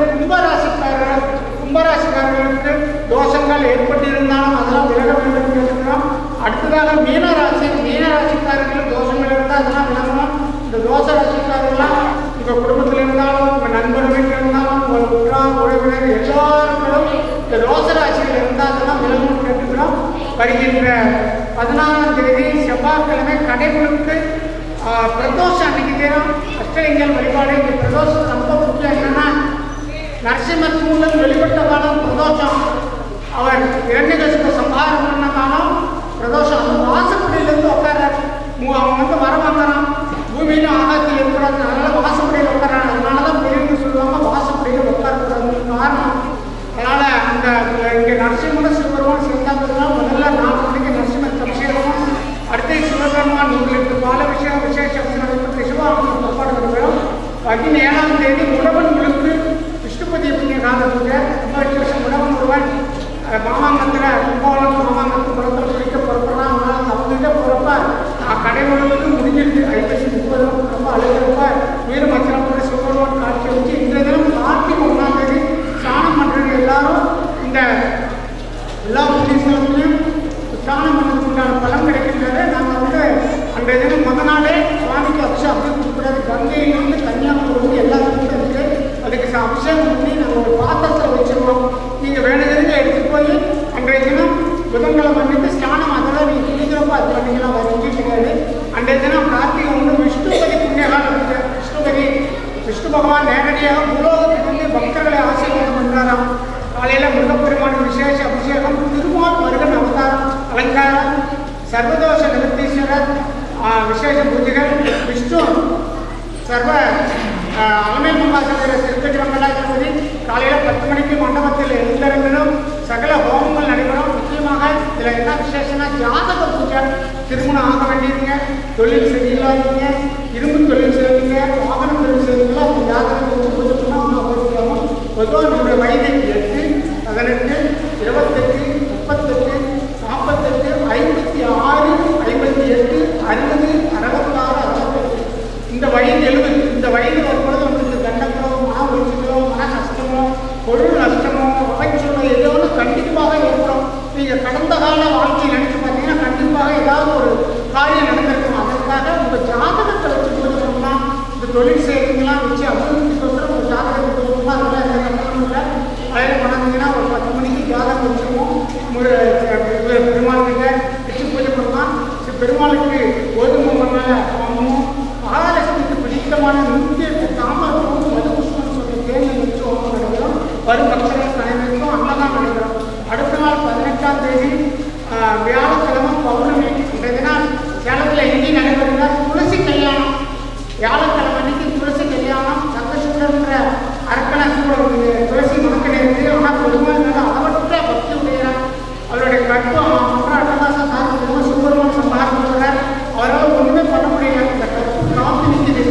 கும்பராசிக்காரர்களுக்கு தோஷங்கள் ஏற்பட்டிருந்தாலும் அதெல்லாம் விலக வேண்டும் கேட்டுக்கிறோம். அடுத்ததாக மீனராசிக்காரர்களுக்கு தோஷங்கள் இருந்தால் அதெல்லாம் விலகணும். இந்த தோஷ ராசிக்காரெல்லாம் உங்கள் குடும்பத்தில் இருந்தாலும் உங்கள் நண்பர் வீட்டில் இருந்தாலும் உங்கள் உற்றார் உறவினர் எல்லாருக்கும் இந்த தோஷ ராசியில் இருந்தால் அதெல்லாம் விலகணும் கேட்டுக்கிறோம். வருகின்ற 14ஆம் தேதி செவ்வாய்க்கிழமை கடைகளுக்கு பிரதோஷம் அன்னைக்கு தேரும் அஷ்டலிங்கல் வழிபாடு. இந்த பிரதோஷம் ரொம்ப முக்கியம். என்னன்னா நரசிம்மர் மூலம் வெளிப்பட்ட காலம் பிரதோஷம். அவர் இரண்யகசிப சம்ஹாரம் பண்ண காலம் பிரதோஷம். அந்த வாசப்படியிலிருந்து உட்கார்றாரு. அவன் வந்து வரமாட்டான் பூமியில ஆகாத்தில் இருக்கிறாங்க. அதனால வாசப்படியில் உட்கார்றாங்க. அதனாலதான் பெரியவங்க சொல்லுவாங்க வாசப்படியில் உட்கார்றது காரணம். அதனால அந்த இங்கே நரசிம்மர் சிவபெருமான் சேர்ந்தாங்க. முதல்ல 4 மணிக்கு நரசிம்மர் அபிஷேகமும் அடுத்த சிவபெருமான் உங்களுக்கு பால விசேஷம் சிவாமன் புறப்பாடு வருகிறோம். 17ஆம் தேதி உழவன்களுக்கு விஷ்ணுபதி புண்ணிய காலத்துக்கு ரொம்ப விசேஷம். உழவன் ஒருவன் மாமாங்கத்தில் கும்பகோணம் மாமாங்கத்தில் புறத்தில் குடிக்க புறப்படலாம். அதனால் தவங்கிட்ட போகிறப்ப கடை முழுவதும் முடிஞ்சிருக்கு. 530 ரொம்ப அழுகிறப்ப வீர மச்சனத்தோட சிவபெருமான் காட்சி வச்சு இன்றைய தினம் கார்த்திகை 1ஆம் தேதி ஸ்நானம் பண்ணுறது. எல்லாரும் இந்த எல்லா புண்ணியஸ்தலத்திலையும் ஸ்நானம் பண்ணுறதுக்கு உண்டான பலம் கிடைக்கின்றது. நாங்கள் வந்து அன்றைய தினம் முத நாளே சுவாமிக்கு அபிஷேகம் அப்படி கொடுக்குறது. கங்கையிலிருந்து கன்னியாகுமரி எல்லா இடத்துலையும் இருக்குது. அதுக்கு அபிஷேகம் பண்ணி நாங்கள் ஒரு பாத்திரத்தில் வச்சுருவோம். நீங்கள் வேணுங்கிறத எடுத்துகிட்டு போய் அன்றைய தினம் புதன்கிழமை பண்ணிட்டு ஸ்நானம் அதெல்லாம் நீங்கள் குளிக்கிறப்போ அது பண்ணிக்கலாம். வேறு எங்கேயும் கிடையாது. அன்றைய தினம் கார்த்திகை 1 விஷ்ணுபதி புண்ணியகாலம் இருக்குது. விஷ்ணு பகவான் நேரடியாக பூலோகத்திலிருந்து பக்தர்களை ஆசீர்வாதம் பண்ணுறாராம். காலையில் முருகப்பெருமான் பெருமான் விசேஷ அபிஷேகம், திருமால் முருகன் அவதாரம் அலங்காரம், சர்வதோஷ நிவர்த்தீஸ்வரர் விசேஷ பூஜைகள், விஷ்ணு சர்வ அலமேல்மங்காசகர திருத்தகிரமலாஜபதி காலையில் 10 மணிக்கு மண்டபத்தில் எழுந்தருங்களும் சகல ஹோமங்கள் நடைபெறும். முக்கியமாக இதில் என்ன விசேஷம்னா ஜாதக பூஜை. திருமணம் ஆக வேண்டியதுங்க, தொழில் சரியில்லாதீங்க, இரும்பு தொழில் செய்வீங்க, வாகன தொழில் செய்வீங்களா, அந்த ஜாதகம் பூஜை பண்ணால் ஒன்றும் அவசியமாகும். பொதுவாக நம்முடைய வயது 8, 18, 28, 38, 48, 56, 58, 60, 66, 68. இந்த வயது 70. இந்த வயது வரும்பொழுது உங்களுக்கு கண்டங்களோ, மன உறுதிகளோ, மன கஷ்டமோ, பொருள் நஷ்டமோ, அமைச்சரோ ஏதோ ஒன்று கண்டிப்பாக ஏற்படும். நீங்கள் கடந்த கால வாழ்க்கையை நினைச்சு பார்த்தீங்கன்னா கண்டிப்பாக ஏதாவது ஒரு காரியம் நடந்திருக்கும். அதற்காக உங்கள் ஜாதகத்தை வச்சு பூஜை பண்ணலாம். இந்த தொழில் செய்வீங்களாம் வச்சு அபிவிருத்திக்கோசரம் உங்கள் ஜாதகத்தை பூஜை பண்ணலாம். அதெல்லாம் எந்த கஷ்டமும் இல்லை. அதில் பண்ணாதீங்கன்னா ஒரு 10 மணிக்கு ஜாதகம் வச்சுருவோம். பெருமாளுக்கு வச்சு பூஜை பண்ணலாம். பெருமாளுக்கு கோதுமை மண்ணால் வாங்கணும். மகாலட்சுமிக்கு பிடித்தமான 108 தாமரமும் மதுபுஷ்பம் சொல்ற தேனியை வச்சு ஹோமம் நடைபெறும். வரும் பக்தர்களுக்கு அனைவருக்கும் அன்னதான் நடைபெறும். அடுத்த நாள் 18ஆம் தேதி வியாழக்கிழமை பௌர்ணமி. இன்றைய தினம் சேலத்தில் எங்கேயும் நடைபெறுகிற துளசி கல்யாணம். வியாழக்கிழமை அன்னைக்கு துளசி கல்யாணம். சங்கசூரன்ற அரக்கண துளசி மணக்க நேர்ந்து. ஆனால் பெருமாள் மேலே அளவற்ற பக்தி உடையார். அவருடைய கற்பம் மற்ற அட்டகாசம் சார்ந்து சுப்பிரமணிய சம்ஹாரம் பண்ணுறார். அவரால் ஒன்றுமே பண்ண முடியல. இந்த கற்பு காத்து நிற்குது.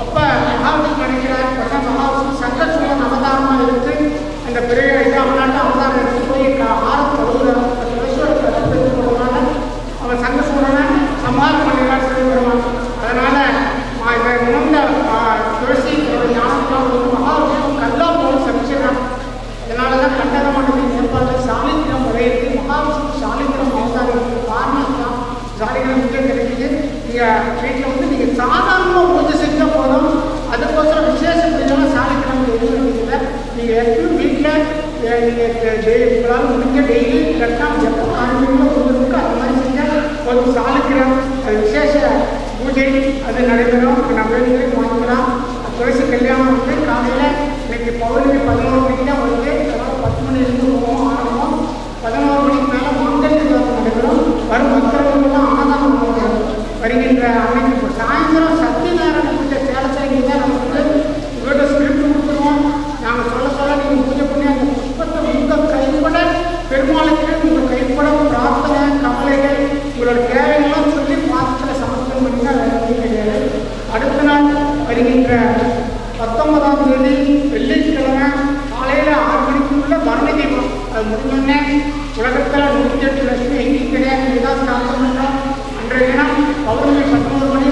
அப்போ மகாவிஷ்ணு நினைக்கிறார். மகாவிஷ்ணு சங்கசூரன் அவதாரமாக இருக்கு. அந்த பெரிய அவனாட்ட அவதாரம் எடுத்து போய் ஆறு படுகிறார். துளசியோட அவன் சங்கசூரனை சம்ஹாரம் பண்ணுறார் சொல்லிவிடுவான். அதனால உணர்ந்த துளசி ஞானத்தால் மகாவிஷ்ணு கல்லா போல் சமைச்சிடறான். இதனால தான் கண்டகமானது நேபாளில் சாலிகிரம் வரையிறது. மகாவிஷ்ணு சாலிகிரம் அவதாரம் காரணம் தான் சாலிகிரம் முக்கியம் கிடைக்குது. நீங்கள் வீட்டில் வந்து நீங்கள் சாதாரணமாக பூஜை செஞ்சால் போதும். அதுக்கோசரம் விசேஷ பூஜைலாம் சாலிகிரம் எதுவும் வேண்டியதில்லை. நீங்கள் எப்பவும் வீட்டில் நீங்கள் உங்களால் முடிஞ்ச டெய்லி கரெக்டாக எப்போ ஆரம்பிக்கோ பூஜை அந்த மாதிரி செஞ்சால் ஒரு சாலிகிரம் அது விசேஷ பூஜை அது நடைபெறும். நம்ம வேலைகளையும் வாங்கிக்கலாம். துளசி கல்யாணம் வந்து காலையில் இன்னைக்கு பௌர்ணமி 11 மணிக்கு தான் வருது. அதனால் 10 மணிலேருந்து போவோம் ஆரம்பம். 11 மணிக்கு மேலே மங்கல் விவாதம் நடைபெறும். வரும் பக்தர்களுக்கெல்லாம் அன்னதானம் பண்ணுவாங்க. வருகின்ற அன்னைக்கு இப்போ சாயந்தரம் சத்தியநாராயண பூஜை சேலத்தில் தான் நமக்கு இவர்கிட்ட ஸ்கிரிப்ட் கொடுத்துருவோம். நாங்கள் சொல்ல நீங்கள் பூஜை பண்ணி அந்த புஷ்பத்தை உங்கள் கைப்பட பெருமாளுக்கு உங்கள் கைப்பட பிரார்த்தனை கவலைகள் உங்களோட தேவைகள்லாம் சொல்லி பாத்திரத்தில் சமர்ப்பணம் பண்ணி தான் வேறு கிடையாது. அடுத்த நாள் வருகின்ற 19ஆம் தேதி வெள்ளிக்கிழமை காலையில் 6 மணிக்குள்ள பரணி தீபம். அது முடிஞ்சோடனே உலகத்தில் 108 லட்சம் எங்கேயும் கிடையாது. இதுதான் ஸ்டார்ட் பண்ணுறோம். அன்றைய தினம் பௌர்ணமி 11 மணி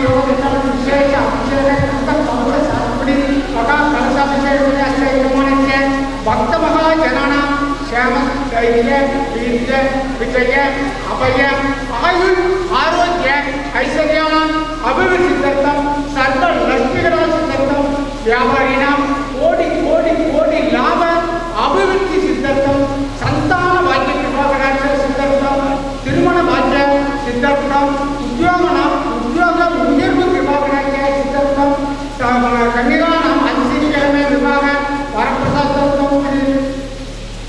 योग विशेष कलशाभिषेक भक्त महाजनाना श्याम धैर्य वीर्य विजय अभय आयुष आरोग्य ऐश्वर्याण अभिवृद्धिर्थम सर्व लक्ष्मीकरण व्यापारिणां कोटि कोटि कोटि लाभ अभिवृद्धि सिद्धर्थम संतान भाग्य विभागनार्थ सिद्धर्थम तिरुमण भाग्य सिद्धर्थम उद्योग मुनिर्भु विभागनार्थ सिद्धर्थम कन्यानां अंशिकरण विभाग वरप्रसादार्थम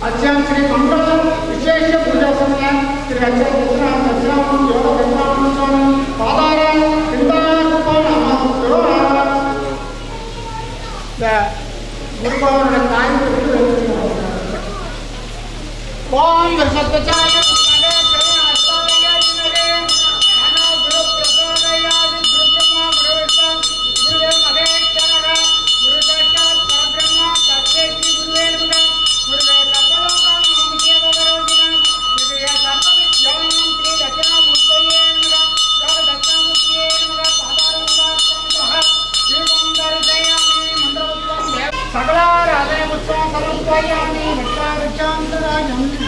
अस्यां श्री मंगल विशेष पूजा समय श्री अक्षय दक्षिणा योग दक्षिणामूर्ति स्वामी पादाराम चिंतारूपाण गुरुभवन टाइम ओम सत्यचाय सकला राधे उत्सव समर्पयामि भक्तार्चनाय